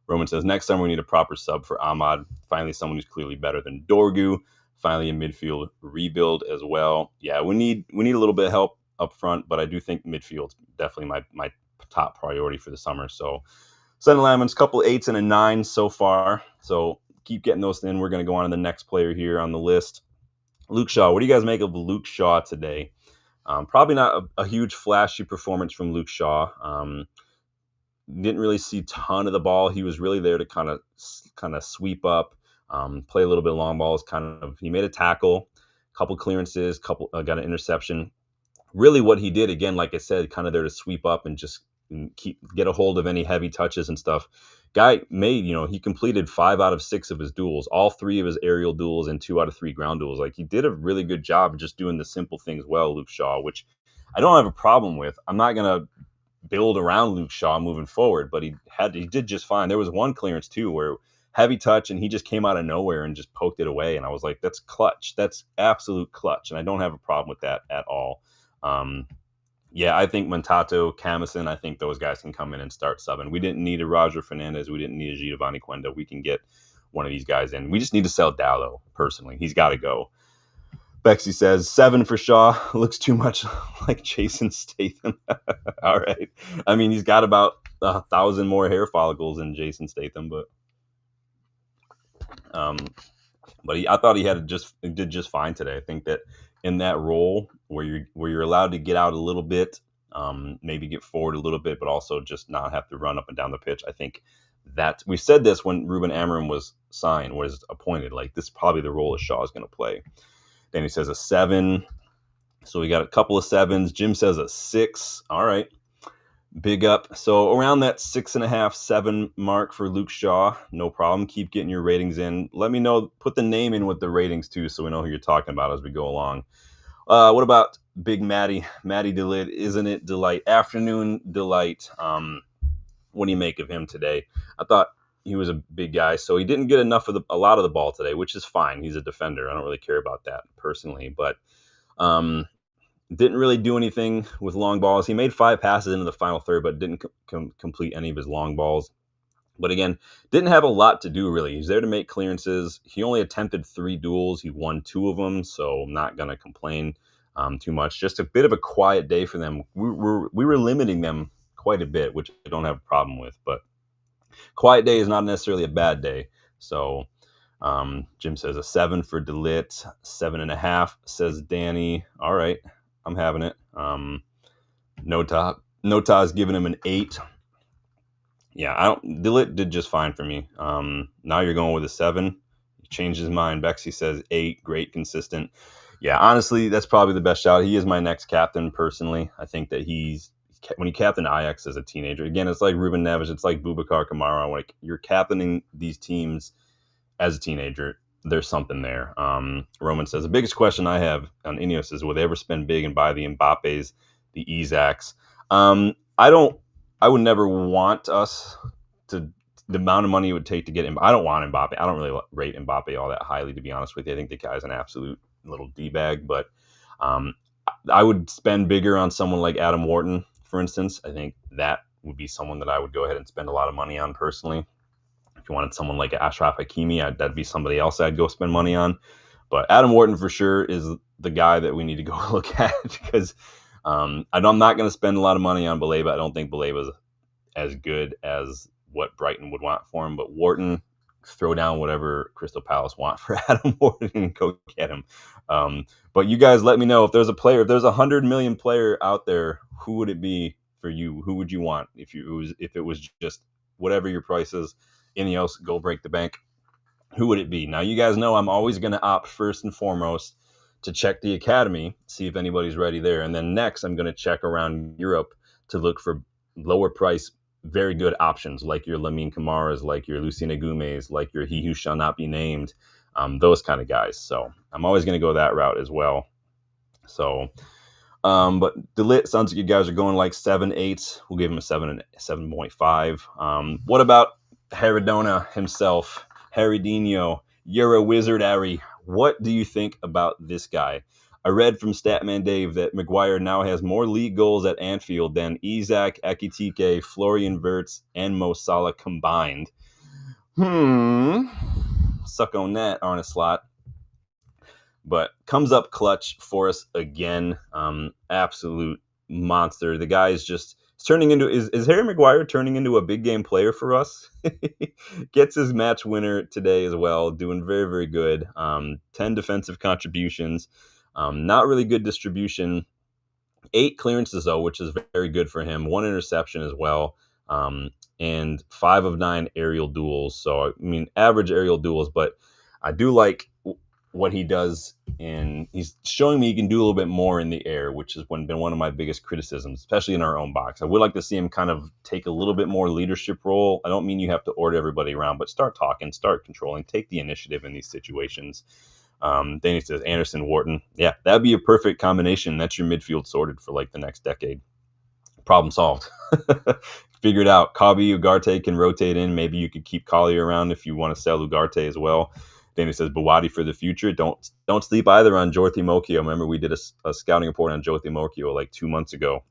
Roman says next time we need a proper sub for Ahmad. Finally, someone who's clearly better than Dorgu. Finally, a midfield rebuild as well. Yeah, we need a little bit of help up front, but I do think midfield's definitely my top priority for the summer. So, Sen Lamens, couple 8s and a 9 so far. So keep getting those in. We're going to go on to the next player here on the list. Luke Shaw. What do you guys make of Luke Shaw today? Probably not a huge flashy performance from Luke Shaw. Didn't really see a ton of the ball. He was really there to kind of sweep up, play a little bit of long balls. He made a tackle, couple clearances, got an interception. Really, what he did again, like I said, kind of there to sweep up and just get a hold of any heavy touches and stuff. Guy made, he completed 5 out of 6 of his duels, all 3 of his aerial duels, and 2 out of 3 ground duels. Like, he did a really good job of just doing the simple things well, Luke Shaw, which I don't have a problem with. I'm not gonna build around Luke Shaw moving forward, but he did just fine. There was one clearance too where heavy touch and he just came out of nowhere and just poked it away, and I was like, that's clutch. That's absolute clutch, and I don't have a problem with that at all. Yeah, I think Montato, Camison, I think those guys can come in and start subbing. We didn't need a Roger Fernandez. We didn't need a Giovanni Quenda. We can get one of these guys in. We just need to sell Dallo, personally. He's got to go. Bexy says 7 for Shaw. Looks too much like Jason Statham. All right. I mean, he's got about 1,000 more hair follicles than Jason Statham, but I thought he did just fine today. I think that in that role where you're allowed to get out a little bit, maybe get forward a little bit, but also just not have to run up and down the pitch. I think that we said this when Ruben Amorim was appointed. Like, this is probably the role that Shaw is going to play. Then he says a 7. So we got a couple of 7s. Jim says a 6. All right. Big up. So around that 6.5, 7 mark for Luke Shaw. No problem. Keep getting your ratings in. Let me know. Put the name in with the ratings too, so we know who you're talking about as we go along. What about Big Matty Delight? Isn't it delight? Afternoon delight. What do you make of him today? I thought he was a big guy, so he didn't get a lot of the ball today, which is fine. He's a defender. I don't really care about that personally, but didn't really do anything with long balls. He made 5 passes into the final third, but didn't complete any of his long balls. But again, didn't have a lot to do, really. He's there to make clearances. He only attempted 3 duels. He won 2 of them, so I'm not going to complain too much. Just a bit of a quiet day for them. We were limiting them quite a bit, which I don't have a problem with. But quiet day is not necessarily a bad day. So Jim says a 7 for Delit, 7.5, says Danny. All right, I'm having it. Nota's giving him an 8. Yeah, Delit did just fine for me. Now you're going with a 7. He changed his mind. Bexy says 8, great, consistent. Yeah, honestly, that's probably the best shout. He is my next captain, personally. I think that when you captain Ajax as a teenager, again, it's like Ruben Neves, it's like Boubacar Kamara. Like, you're captaining these teams as a teenager. There's something there. Roman says, the biggest question I have on Ineos is, will they ever spend big and buy the Mbappes, the Isaacs? I would never want us to, the amount of money it would take to get him. I don't want Mbappe. I don't really rate Mbappe all that highly, to be honest with you. I think the guy's an absolute little D-bag, but I would spend bigger on someone like Adam Wharton, for instance. I think that would be someone that I would go ahead and spend a lot of money on personally. If you wanted someone like Ashraf Hakimi, that'd be somebody else I'd go spend money on. But Adam Wharton for sure is the guy that we need to go look at, because I'm not going to spend a lot of money on Baleba. I don't think Baleba is as good as what Brighton would want for him. But Wharton, throw down whatever Crystal Palace want for Adam Wharton and go get him. But you guys let me know if there's a player, if there's 100 million player out there, who would it be for you? Who would you want if it was just whatever your price is? Ineos, go break the bank. Who would it be? Now, you guys know I'm always going to opt first and foremost to check the academy, see if anybody's ready there. And then next, I'm going to check around Europe to look for lower price, very good options, like your Lamine Kamaras, like your Lucien Agumes, like your He Who Shall Not Be Named, those kind of guys. So I'm always going to go that route as well. So, but Delit, sounds like you guys are going like 7, 8. We'll give him a 7 and 7.5. What about Herodona himself, Herodinho? You're a wizard, Ari. What do you think about this guy? I read from Statman Dave that Maguire now has more league goals at Anfield than Isak, Ekitike, Florian Wirtz, and Mo Salah combined. Suck on that, Arne Slot. But comes up clutch for us again. Absolute monster. The guy is just turning into is Harry Maguire turning into a big game player for us? Gets his match winner today as well, doing very, very good. 10 defensive contributions. Not really good distribution. 8 clearances though, which is very good for him. 1 interception as well. And 5 of 9 aerial duels. So I mean average aerial duels, but I do like what he does, and he's showing me he can do a little bit more in the air, which has been one of my biggest criticisms, especially in our own box. I would like to see him kind of take a little bit more leadership role. I don't mean you have to order everybody around, but start talking, start controlling, take the initiative in these situations. Then he says Anderson, Wharton. Yeah, that'd be a perfect combination. That's your midfield sorted for like the next decade. Problem solved. Figure it out. Kabi, Ugarte can rotate in. Maybe you could keep Collier around if you want to sell Ugarte as well. Danny says Bawadi for the future. Don't sleep either on Jordi Mokio. Remember, we did a scouting report on Jordi Mokio like 2 months ago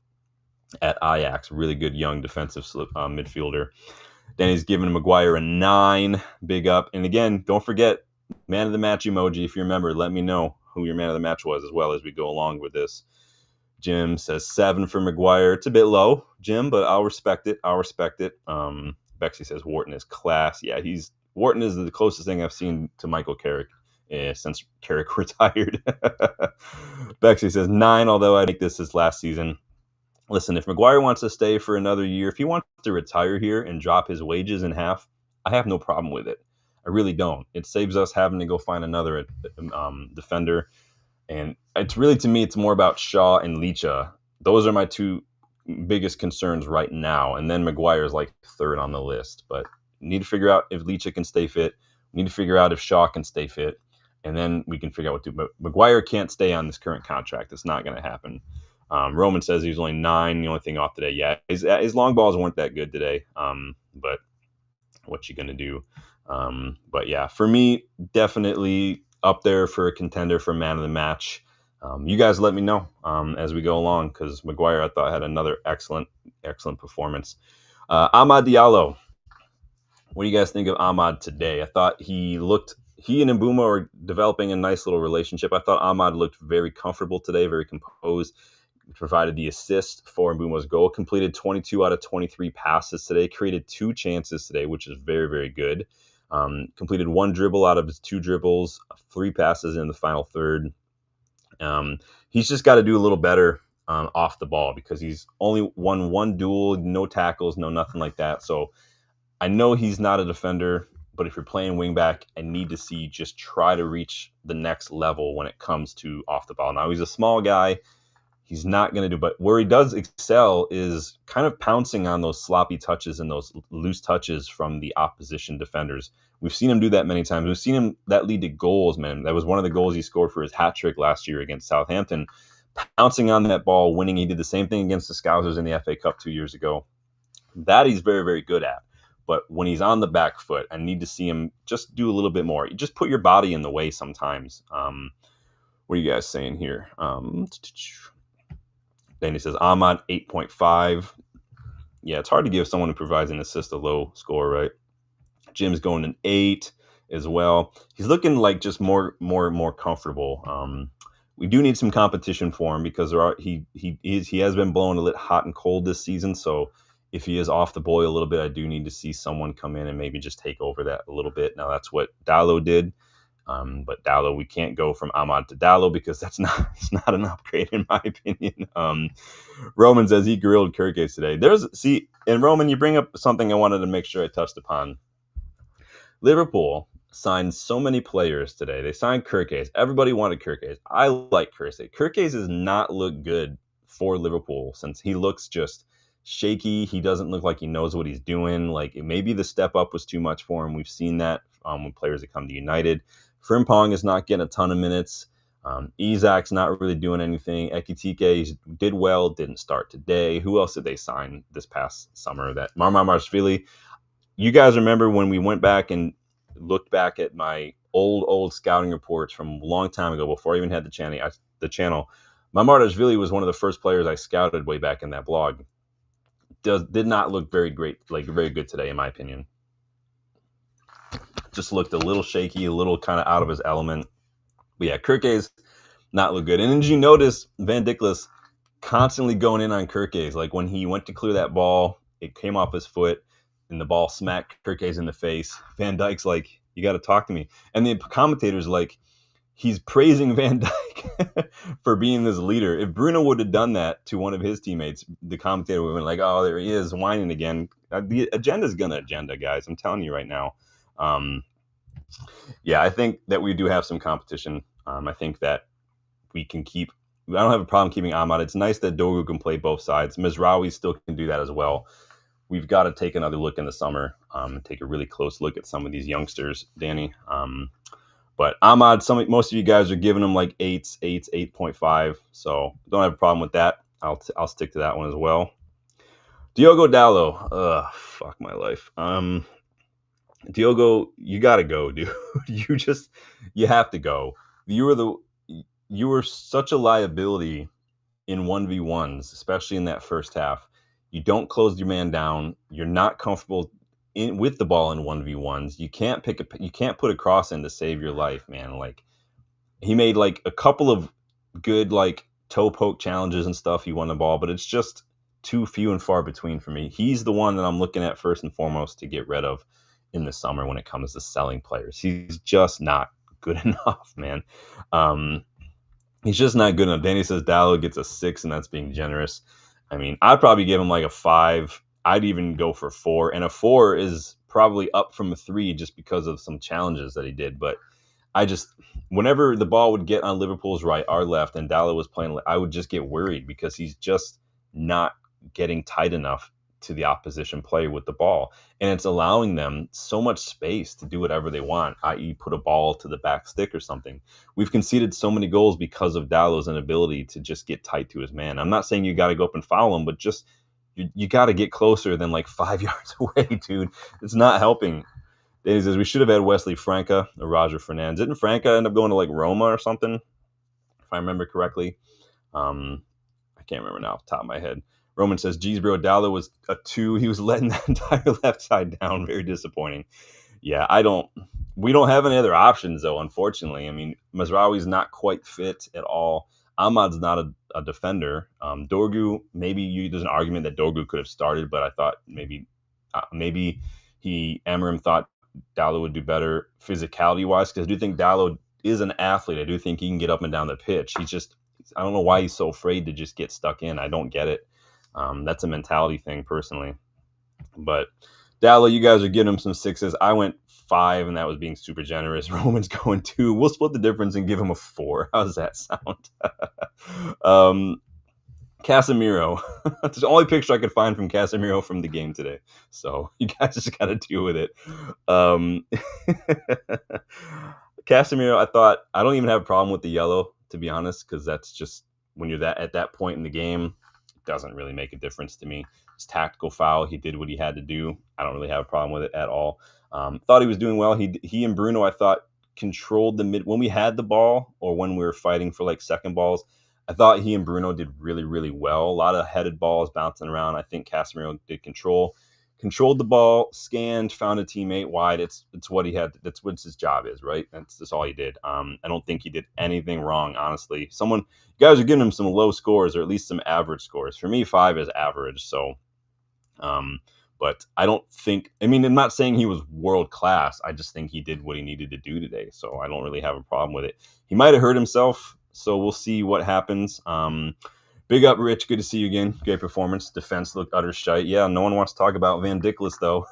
at Ajax. Really good young defensive midfielder. Danny's giving Maguire a 9. Big up. And again, don't forget, man of the match emoji. If you remember, let me know who your man of the match was as well as we go along with this. Jim says 7 for Maguire. It's a bit low, Jim, but I'll respect it. Bexy says Wharton is class. Yeah, Wharton is the closest thing I've seen to Michael Carrick since Carrick retired. Bexy says 9, although I think this is last season. Listen, if Maguire wants to stay for another year, if he wants to retire here and drop his wages in half, I have no problem with it. I really don't. It saves us having to go find another defender. And it's really, to me, it's more about Shaw and Licha. Those are my 2 biggest concerns right now. And then Maguire is like 3rd on the list. But need to figure out if Licha can stay fit. We need to figure out if Shaw can stay fit. And then we can figure out what to do. But Maguire can't stay on this current contract. It's not going to happen. Roman says he was only 9, the only thing off today. Yeah, his long balls weren't that good today. But what you going to do? But yeah, for me, definitely up there for a contender for man of the match. You guys let me know as we go along, because Maguire, I thought, had another excellent performance. Amad Diallo. What do you guys think of Ahmad today? I thought he and Mbuma are developing a nice little relationship. I thought Ahmad looked very comfortable today, very composed. Provided the assist for Mbuma's goal. Completed 22 out of 23 passes today. Created 2 chances today, which is very, very good. Completed 1 dribble out of his 2 dribbles. 3 passes in the final third. He's just got to do a little better off the ball, because he's only won 1 duel, no tackles, no nothing like that. So I know he's not a defender, but if you're playing wingback, I need to see just try to reach the next level when it comes to off the ball. Now, he's a small guy. He's not going to do, but where he does excel is kind of pouncing on those sloppy touches and those loose touches from the opposition defenders. We've seen him do that many times. We've seen him that lead to goals, man. That was one of the goals he scored for his hat trick last year against Southampton. Pouncing on that ball, winning. He did the same thing against the Scousers in the FA Cup 2 years ago. That he's very, very good at. But when he's on the back foot, I need to see him just do a little bit more. Just put your body in the way sometimes. What are you guys saying here? Then he says Ahmad 8.5. Yeah, it's hard to give someone who provides an assist a low score, right? Jim's going an 8 as well. He's looking like just more comfortable. We do need some competition for him, because he has been blowing a little hot and cold this season. So if he is off the boil a little bit, I do need to see someone come in and maybe just take over that a little bit. Now, that's what Dallo did. But Dallo, we can't go from Ahmad to Dallo, because it's not an upgrade in my opinion. Roman says he grilled Kirkes today. And Roman, you bring up something I wanted to make sure I touched upon. Liverpool signed so many players today. They signed Kirkes. Everybody wanted Kirkes. I like Kirkes. Kirkes does not look good for Liverpool, since he looks just shaky. He doesn't look like he knows what he's doing. Like, maybe the step up was too much for him. We've seen that when players that come to United. Frimpong is not getting a ton of minutes. Isak's not really doing anything. Ekitike did well, didn't start today. Who else did they sign this past summer? That Marmarashvili. You guys remember when we went back and looked back at my old scouting reports from a long time ago, before I even had the channel. Mamardashvili was one of the first players I scouted way back in that blog. Did not look very great, like very good today, in my opinion. Just looked a little shaky, a little kind of out of his element. But yeah, Kirke's not look good. And then did you notice Van Dijk constantly going in on Kirke's? Like when he went to clear that ball, it came off his foot, and the ball smacked Kirke's in the face. Van Dijk's like, you got to talk to me. And the commentator's like, he's praising Van Dijk for being this leader. If Bruno would have done that to one of his teammates, the commentator would have been like, oh, there he is, whining again. The agenda's going to agenda, guys. I'm telling you right now. Yeah, I think that we do have some competition. I think that we can keep... I don't have a problem keeping Ahmad. It's nice that Dorgu can play both sides. Mizraoui still can do that as well. We've got to take another look in the summer, take a really close look at some of these youngsters, Danny. But Ahmad, most of you guys are giving him like 8.5. So don't have a problem with that. I'll stick to that one as well. Diogo Dalot. Fuck my life. Diogo, you gotta go, dude. You have to go. You were such a liability in 1v1s, especially in that first half. You don't close your man down. You're not comfortable with the ball in 1v1s. You can't put a cross in to save your life, man. Like, he made like a couple of good like toe poke challenges and stuff. He won the ball, but it's just too few and far between for me. He's the one that I'm looking at first and foremost to get rid of in the summer when it comes to selling players. He's just not good enough, man. He's just not good enough. Danny says Dalot gets a 6, and that's being generous. I mean, I'd probably give him like a 5. I'd even go for 4. And a 4 is probably up from a 3 just because of some challenges that he did. But whenever the ball would get on Liverpool's right, our left, and Dalot was playing, I would just get worried because he's just not getting tight enough to the opposition player with the ball. And it's allowing them so much space to do whatever they want, i.e. put a ball to the back stick or something. We've conceded so many goals because of Dalot's inability to just get tight to his man. I'm not saying you got to go up and foul him, but just you got to get closer than like 5 yards away, dude. It's not helping. Danny says we should have had Wesley Franca or Roger Fernandez. Didn't Franca end up going to like Roma or something, if I remember correctly? I can't remember now off the top of my head. Roman says, geez, bro, Dalot was a 2. He was letting that entire left side down. Very disappointing. Yeah, we don't have any other options, though, unfortunately. I mean, Mazraoui's not quite fit at all. Ahmad's not a defender. Dorgu, maybe there's an argument that Dorgu could have started, but I thought maybe Amorim thought Dalot would do better physicality-wise, because I do think Dalot is an athlete. I do think he can get up and down the pitch. I don't know why he's so afraid to just get stuck in. I don't get it. That's a mentality thing, personally. But Dalot, you guys are giving him some 6s. I went 5, and that was being super generous. Roman's going 2. We'll split the difference and give him a 4. How does that sound? Casemiro. That's the only picture I could find from Casemiro from the game today. So you guys just got to deal with it. Casemiro, I don't even have a problem with the yellow, to be honest, because that's just when you're at that point in the game, it doesn't really make a difference to me. It's tactical foul. He did what he had to do. I don't really have a problem with it at all. Thought he was doing well. He and Bruno, I thought, controlled the mid when we had the ball or when we were fighting for like second balls. I thought he and Bruno did really, really well. A lot of headed balls bouncing around. I think Casemiro did controlled the ball, scanned, found a teammate wide. It's what he had. That's what his job is, right? That's all he did. I don't think he did anything wrong, honestly. You guys are giving him some low scores, or at least some average scores. For me, 5 is average. So, but I don't think. I mean, I'm not saying he was world class. I just think he did what he needed to do today. So I don't really have a problem with it. He might have hurt himself. So we'll see what happens. Big up, Rich. Good to see you again. Great performance. Defense looked utter shite. Yeah, no one wants to talk about Van Dijk, though.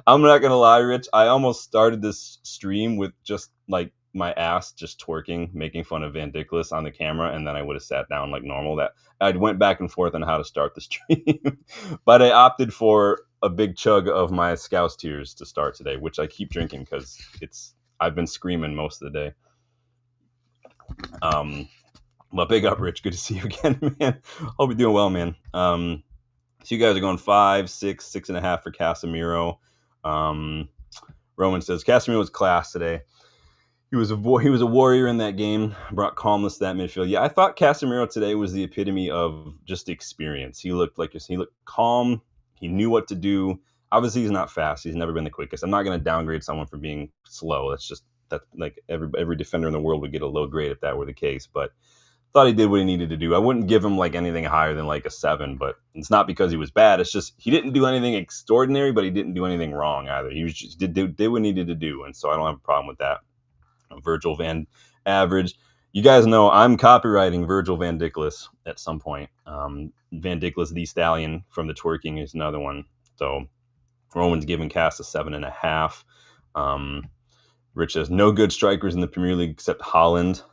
I'm not going to lie, Rich. I almost started this stream with just like my ass just twerking, making fun of Van Dijk on the camera, and then I would have sat down like normal. That I went back and forth on how to start the stream. But I opted for a big chug of my Scouse Tears to start today, which I keep drinking because I've been screaming most of the day. But big up, Rich. Good to see you again, man. Hope you're doing well, man. So you guys are going 5, 6, 6.5 for Casemiro. Roman says Casemiro was class today. He was a warrior in that game. Brought calmness to that midfield. Yeah, I thought Casemiro today was the epitome of just experience. He looked calm. He knew what to do. Obviously, he's not fast. He's never been the quickest. I'm not going to downgrade someone for being slow. That's like every defender in the world would get a low grade if that were the case. But thought he did what he needed to do. I wouldn't give him like anything higher than like a 7, but it's not because he was bad. It's just he didn't do anything extraordinary, but he didn't do anything wrong either. He was just did what he needed to do, and so I don't have a problem with that. Virgil van Average. You guys know I'm copywriting Virgil van Dickless at some point. Van Dickless, the Stallion from the twerking, is another one. So Roman's giving Cass a 7.5. Rich says no good strikers in the Premier League except Haaland.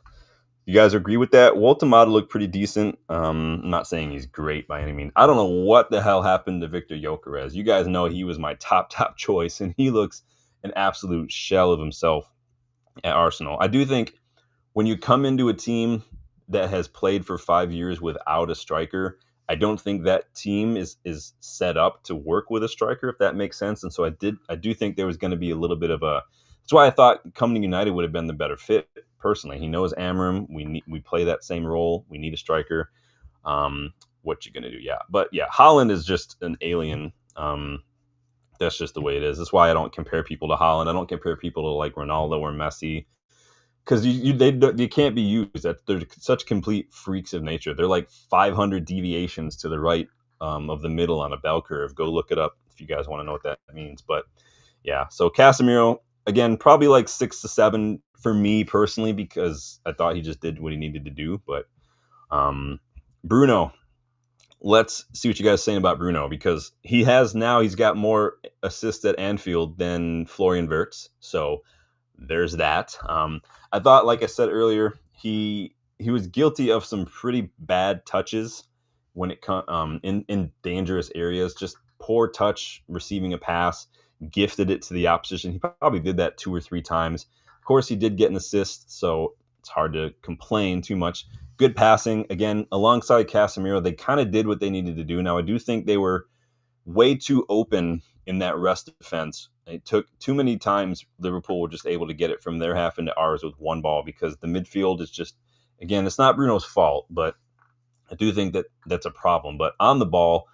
You guys agree with that? Waltemada looked pretty decent. I'm not saying he's great by any means. I don't know what the hell happened to Victor Gyökeres. You guys know he was my top choice, and he looks an absolute shell of himself at Arsenal. I do think when you come into a team that has played for 5 years without a striker, I don't think that team is set up to work with a striker, if that makes sense. And so I do think there was going to be a little bit of a. That's why I thought coming to United would have been the better fit. Personally, he knows Amorim. We play that same role. We need a striker. What you gonna do? Yeah, but yeah, Haaland is just an alien. That's just the way it is. That's why I don't compare people to Haaland. I don't compare people to like Ronaldo or Messi, because they can't be used. They're such complete freaks of nature. They're like 500 deviations to the right of the middle on a bell curve. Go look it up if you guys want to know what that means. But yeah, so Casemiro again, probably like 6 to 7 for me personally, because I thought he just did what he needed to do. But Bruno, let's see what you guys are saying about Bruno, because he's got more assists at Anfield than Florian Wirtz. So there's that. I thought, like I said earlier, he was guilty of some pretty bad touches when it in dangerous areas. Just poor touch, receiving a pass, gifted it to the opposition. He probably did that 2 or 3 times. Of course, he did get an assist, so it's hard to complain too much. Good passing. Again, alongside Casemiro, they kind of did what they needed to do. Now, I do think they were way too open in that rest defense. It took too many times Liverpool were just able to get it from their half into ours with one ball, because the midfield is just, again, it's not Bruno's fault, but I do think that's a problem. But on the ball,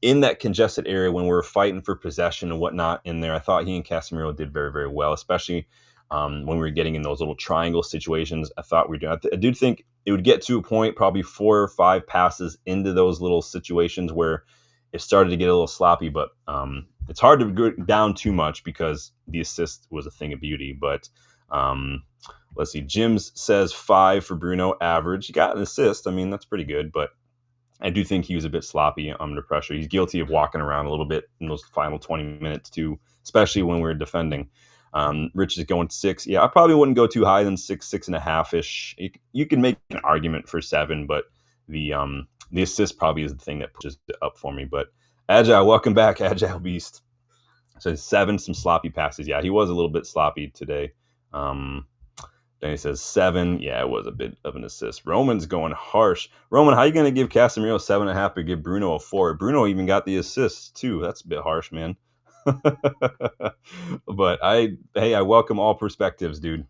in that congested area when we were fighting for possession and whatnot in there, I thought he and Casemiro did very, very well, especially when we were getting in those little triangle situations. I thought we were doing. I do think it would get to a point, probably 4 or 5 passes into those little situations where it started to get a little sloppy, but it's hard to go down too much because the assist was a thing of beauty. But let's see. Jims says 5 for Bruno, average. He got an assist. I mean, that's pretty good, but I do think he was a bit sloppy under pressure. He's guilty of walking around a little bit in those final 20 minutes too, especially when we're defending. Rich is going 6. Yeah, I probably wouldn't go too high than 6.5-ish. You can make an argument for 7, but the assist probably is the thing that pushes it up for me. But Agile, welcome back, Agile Beast. So 7, some sloppy passes. Yeah, he was a little bit sloppy today. Then he says 7. Yeah, it was a bit of an assist. Roman's going harsh. Roman, how are you going to give Casemiro 7.5 but give Bruno a 4? Bruno even got the assist too. That's a bit harsh, man. But I welcome all perspectives, dude.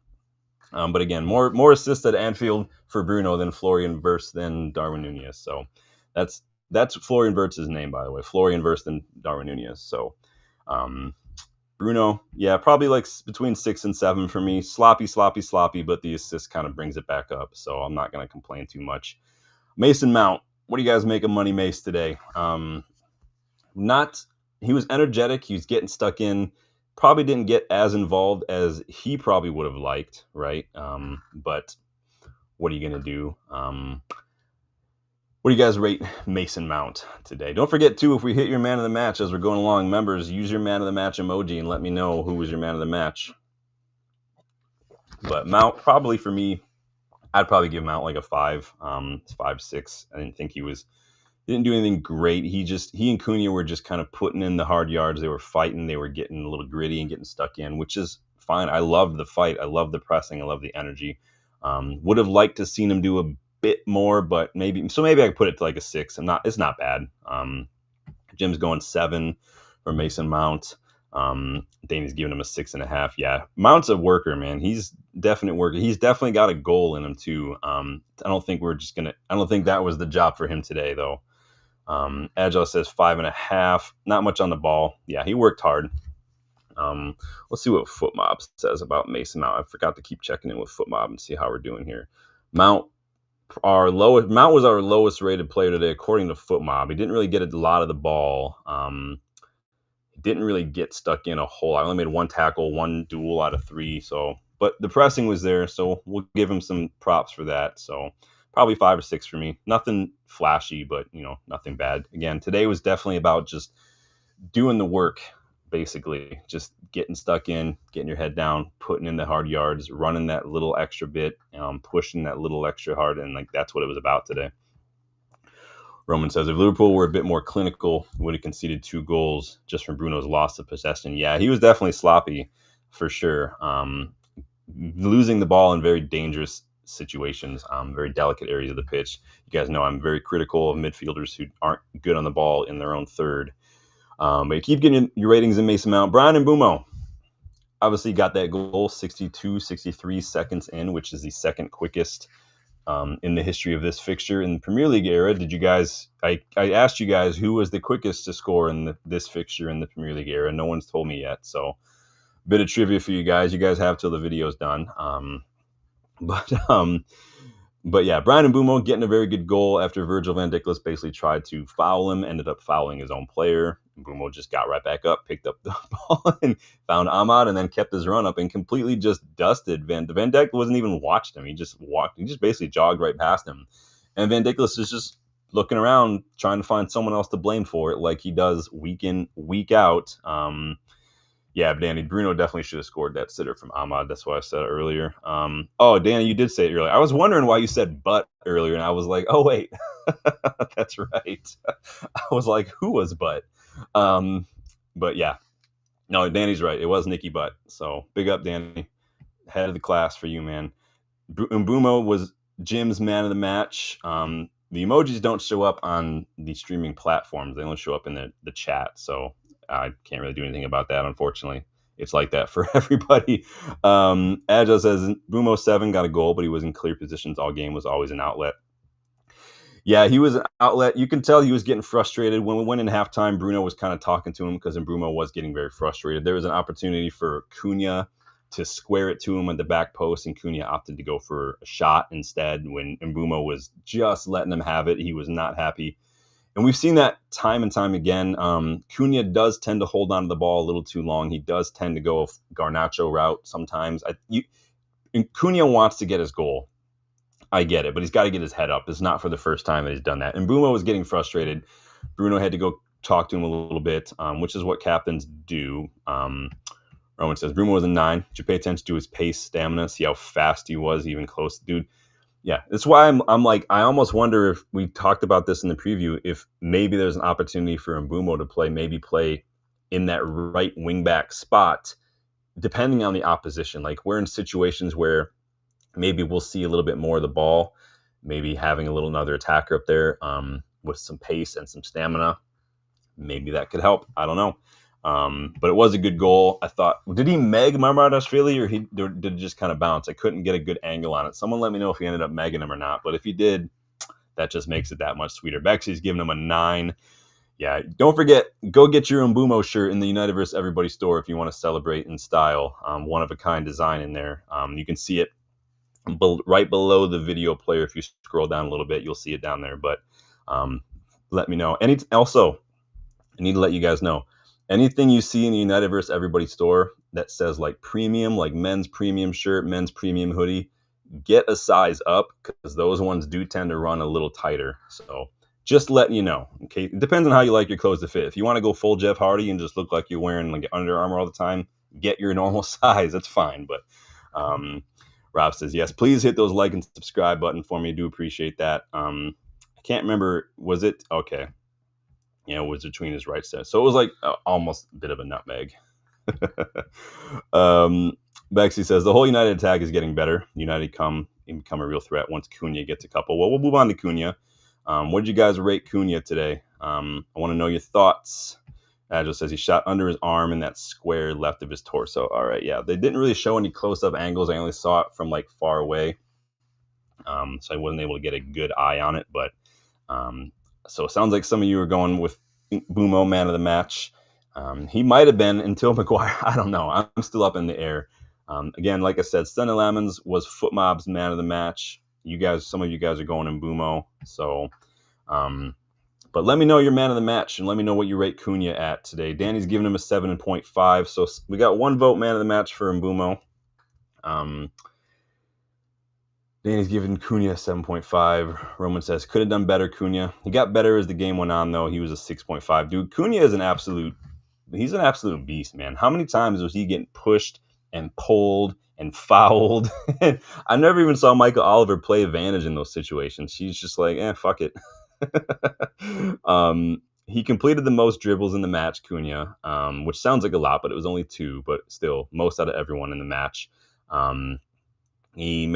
But again, more assists at Anfield for Bruno than Florian Wirtz than Darwin Nunez. So that's Florian Wirtz's name, by the way. Florian Wirtz than Darwin Nunez. So Bruno, yeah, probably like between 6 and 7 for me. Sloppy, but the assist kind of brings it back up. So I'm not going to complain too much. Mason Mount, what do you guys make of Money Mace today? He was energetic. He was getting stuck in. Probably didn't get as involved as he probably would have liked, right? But what are you going to do? What do you guys rate Mason Mount today? Don't forget, too, if we hit your man of the match as we're going along, members, use your man of the match emoji and let me know who was your man of the match. But Mount, probably for me, I'd probably give Mount like a 5, 5, 6. I didn't think he didn't do anything great. He and Cunha were just kind of putting in the hard yards. They were fighting. They were getting a little gritty and getting stuck in, which is fine. I love the fight. I love the pressing. I love the energy. Would have liked to seen him do a bit more, but maybe I could put it to like a 6. It's not bad. Jim's going 7 for Mason Mount. Danny's giving him a 6.5. Yeah, Mount's a worker, man. He's definite worker. He's definitely got a goal in him too. I don't think I don't think that was the job for him today though. Agile says 5.5. Not much on the ball. Yeah, he worked hard. Let's see what FootMob says about Mason Mount. I forgot to keep checking in with FootMob and see how we're doing here. Mount was our lowest rated player today according to FootMob. He didn't really get a lot of the ball. Didn't really get stuck in a hole. I only made one tackle, one duel out of 3. So, but the pressing was there, so we'll give him some props for that. So, probably 5 or 6 for me. Nothing flashy, but nothing bad. Again, today was definitely about just doing the work. Basically, just getting stuck in, getting your head down, putting in the hard yards, running that little extra bit, pushing that little extra hard, and that's what it was about today. Roman says, if Liverpool were a bit more clinical, would have conceded 2 goals just from Bruno's loss of possession. Yeah, he was definitely sloppy for sure. Losing the ball in very dangerous situations, very delicate areas of the pitch. You guys know I'm very critical of midfielders who aren't good on the ball in their own third. But you keep getting your ratings in Mason Mount. Brian and Mbumo obviously got that goal 63 seconds in, which is the second quickest in the history of this fixture in the Premier League era. Did you guys? I asked you guys who was the quickest to score in this fixture in the Premier League era. No one's told me yet. So, a bit of trivia for you guys. You guys have till the video's done. But yeah, Brian Mbumo getting a very good goal after Virgil van Dijk basically tried to foul him, ended up fouling his own player. Mbumo just got right back up, picked up the ball, and found Ahmad, and then kept his run up and completely just dusted Van Dijk. Wasn't even watched him. He just basically jogged right past him. And Van Dijk is just looking around, trying to find someone else to blame for it, like he does week in, week out. Yeah, Danny, Bruno definitely should have scored that sitter from Ahmad. That's why I said it earlier. Oh, Danny, you did say it earlier. I was wondering why you said but earlier, and I was like, oh, wait. That's right. I was like, who was but? But yeah. No, Danny's right. It was Nicky Butt. So big up, Danny. Head of the class for you, man. Mbumo was Jim's man of the match. The emojis don't show up on the streaming platforms. They only show up in the chat. So I can't really do anything about that, unfortunately. It's like that for everybody. Agile says Mbumo 7 got a goal, but he was in clear positions all game, was always an outlet. Yeah, he was an outlet. You can tell he was getting frustrated. When we went in halftime, Bruno was kind of talking to him because Mbumo was getting very frustrated. There was an opportunity for Cunha to square it to him at the back post, and Cunha opted to go for a shot instead when Mbumo was just letting him have it. He was not happy. And we've seen that time and time again. Cunha does tend to hold on to the ball a little too long. He does tend to go a Garnacho route sometimes. Cunha wants to get his goal. I get it, but he's got to get his head up. It's not for the first time that he's done that. And Mbumo was getting frustrated. Bruno had to go talk to him a little bit, which is what captains do. Roman says, Bruno was a 9. Did you pay attention to his pace, stamina, see how fast he was, even close? Dude, yeah, that's why I'm like, I almost wonder if we talked about this in the preview, if maybe there's an opportunity for Mbumo to play in that right wing back spot, depending on the opposition. Like we're in situations where maybe we'll see a little bit more of the ball, maybe having another attacker up there with some pace and some stamina. Maybe that could help. I don't know. But it was a good goal. I thought, did he meg Marmarashvili or did it just kind of bounce? I couldn't get a good angle on it. Someone let me know if he ended up megging him or not. But if he did, that just makes it that much sweeter. Bexy's giving him a 9. Yeah, don't forget, go get your Mbumo shirt in the United vs. Everybody store if you want to celebrate in style. One-of-a-kind design in there. You can see it right below the video player. If you scroll down a little bit, you'll see it down there. But let me know. Also, I need to let you guys know, anything you see in the United vs. Everybody store that says like premium, like men's premium shirt, men's premium hoodie, get a size up because those ones do tend to run a little tighter. So just letting you know. Okay, it depends on how you like your clothes to fit. If you want to go full Jeff Hardy and just look like you're wearing like Under Armour all the time, get your normal size. That's fine. But Rob says, yes, please hit those like and subscribe button for me. I do appreciate that. I can't remember. Was it? Okay. Yeah, it was between his right set. So it was like almost a bit of a nutmeg. Bexy says, the whole United attack is getting better. United become a real threat once Cunha gets a couple. Well, we'll move on to Cunha. What did you guys rate Cunha today? I want to know your thoughts. Agile says he shot under his arm in that square left of his torso. All right, yeah. They didn't really show any close-up angles. I only saw it from like far away. So I wasn't able to get a good eye on it. But so it sounds like some of you are going with Bumo man of the match. He might have been until Maguire. I don't know. I'm still up in the air. Again, like I said, Stenny Lamens was Foot Mob's man of the match. You guys, some of you guys are going in Bumo. So, but let me know your man of the match and let me know what you rate Cunha at today. Danny's giving him a 7.5. So we got 1 vote man of the match for Mbumo. Danny's giving Cunha a 7.5. Roman says, could have done better, Cunha. He got better as the game went on, though. He was a 6.5. Dude, Cunha is he's an absolute beast, man. How many times was he getting pushed and pulled and fouled? I never even saw Michael Oliver play advantage in those situations. She's just like, fuck it. He completed the most dribbles in the match, Cunha, which sounds like a lot, but it was only 2, but still, most out of everyone in the match. He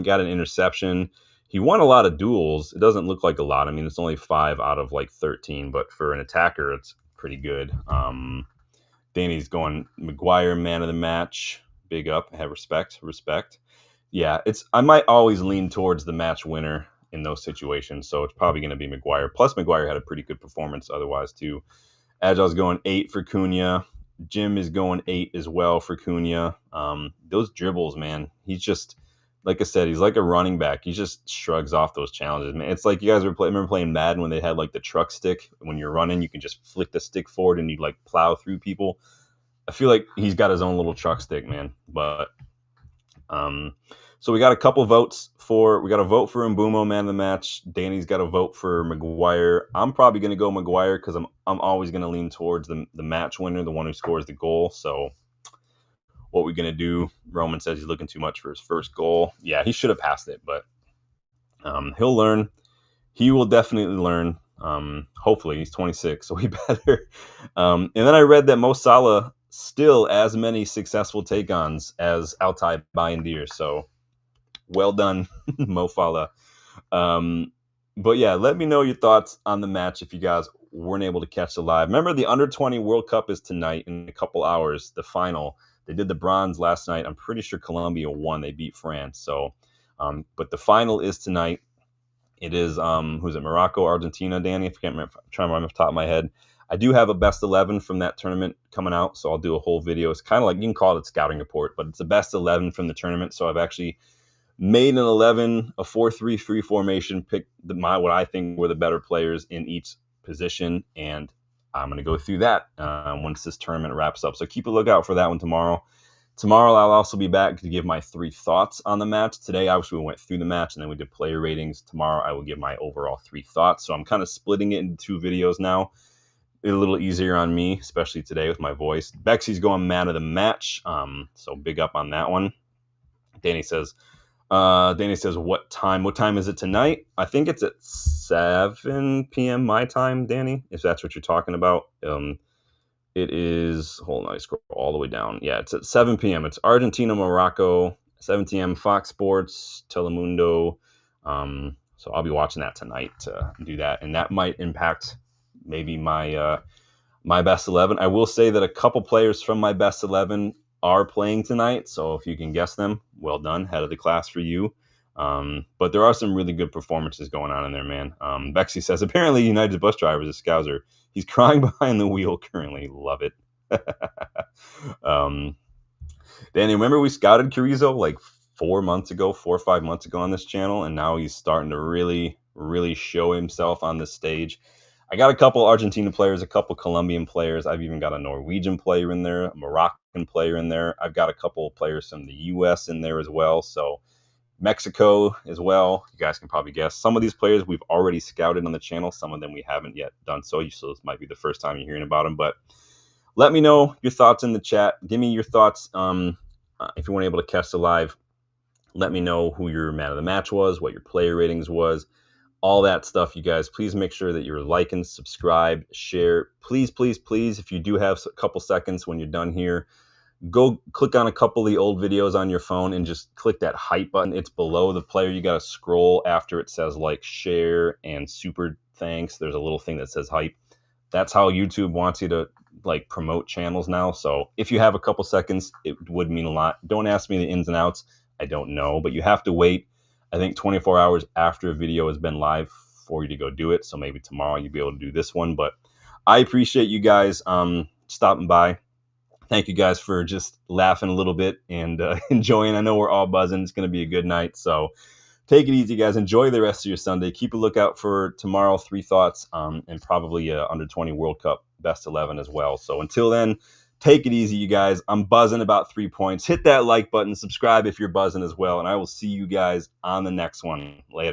got an interception. He won a lot of duels. It doesn't look like a lot. I mean, it's only 5 out of like 13, but for an attacker, it's pretty good. Danny's going Maguire man of the match. Big up. Have respect. Yeah, I might always lean towards the match winner in those situations, so it's probably going to be Maguire. Plus, Maguire had a pretty good performance otherwise too. Agile's going 8 for Cunha. Jim is going 8 as well for Cunha. Those dribbles, man. He's just, like I said, he's like a running back. He just shrugs off those challenges, man. It's like you guys remember playing Madden when they had like the truck stick. When you're running, you can just flick the stick forward and you like plow through people. I feel like he's got his own little truck stick, man. But so we got a couple votes we got a vote for Mbumo man of the match. Danny's got a vote for Maguire. I'm probably going to go Maguire because I'm always going to lean towards the match winner, the one who scores the goal. So what we're going to do, Roman says he's looking too much for his first goal. Yeah, he should have passed it, but he'll learn. He will definitely learn. Hopefully, he's 26, so he better. And then I read that Mo Salah still as many successful take-ons as Altay Bayindir. So well done, Mo Salah. But yeah, let me know your thoughts on the match if you guys weren't able to catch it live. Remember, the Under-20 World Cup is tonight in a couple hours, the final. They did the bronze last night. I'm pretty sure Colombia won. They beat France. So, but the final is tonight. It is, who's it, Morocco, Argentina, Danny? If I can't remember, I'm trying to remember off the top of my head. I do have a best 11 from that tournament coming out, so I'll do a whole video. It's kind of like, you can call it a scouting report, but it's a best 11 from the tournament. So I've actually made an 11, a 4-3-3 formation, picked what I think were the better players in each position, and I'm going to go through that once this tournament wraps up. So keep a lookout for that one tomorrow. Tomorrow, I'll also be back to give my 3 thoughts on the match. Today, obviously, we went through the match, and then we did player ratings. Tomorrow, I will give my overall 3 thoughts. So I'm kind of splitting it into 2 videos now. A little easier on me, especially today with my voice. Bexy's going man of the match, so big up on that one. Danny says, what time is it tonight? I think it's at 7 p.m. my time, Danny, if that's what you're talking about. It is, hold on, I scroll all the way down. Yeah, it's at 7 p.m. It's Argentina, Morocco, 7 p.m. Fox Sports, Telemundo. So I'll be watching that tonight to do that, and that might impact maybe my best 11. I will say that a couple players from my best 11 are playing tonight, so if you can guess them, well done, head of the class for you. But there are some really good performances going on in there, man. Bexy says, apparently United's bus driver is a Scouser. He's crying behind the wheel currently. Love it. Danny, remember we scouted Carrizo like 4 or 5 months ago on this channel, and now he's starting to really, really show himself on the stage. I got a couple Argentina players, a couple Colombian players. I've even got a Norwegian player in there, a Moroccan player in there. I've got a couple players from the U.S. in there as well. So Mexico as well. You guys can probably guess. Some of these players we've already scouted on the channel. Some of them we haven't yet done so. So this might be the first time you're hearing about them. But let me know your thoughts in the chat. Give me your thoughts. If you weren't able to catch the live, let me know who your man of the match was, what your player ratings was. All that stuff, you guys. Please make sure that you're liking, subscribe, share. Please, please, please, if you do have a couple seconds when you're done here, go click on a couple of the old videos on your phone and just click that hype button. It's below the player. You got to scroll after it says like share and super thanks. There's a little thing that says hype. That's how YouTube wants you to like promote channels now. So if you have a couple seconds, it would mean a lot. Don't ask me the ins and outs. I don't know, but you have to wait, I think 24 hours after a video has been live for you to go do it. So maybe tomorrow you'll be able to do this one, but I appreciate you guys stopping by. Thank you guys for just laughing a little bit and enjoying. I know we're all buzzing. It's going to be a good night. So take it easy, guys. Enjoy the rest of your Sunday. Keep a lookout for tomorrow, 3 thoughts, and probably under 20 World Cup best 11 as well. So until then, take it easy, you guys. I'm buzzing about 3 points. Hit that like button, subscribe if you're buzzing as well, and I will see you guys on the next one. Later.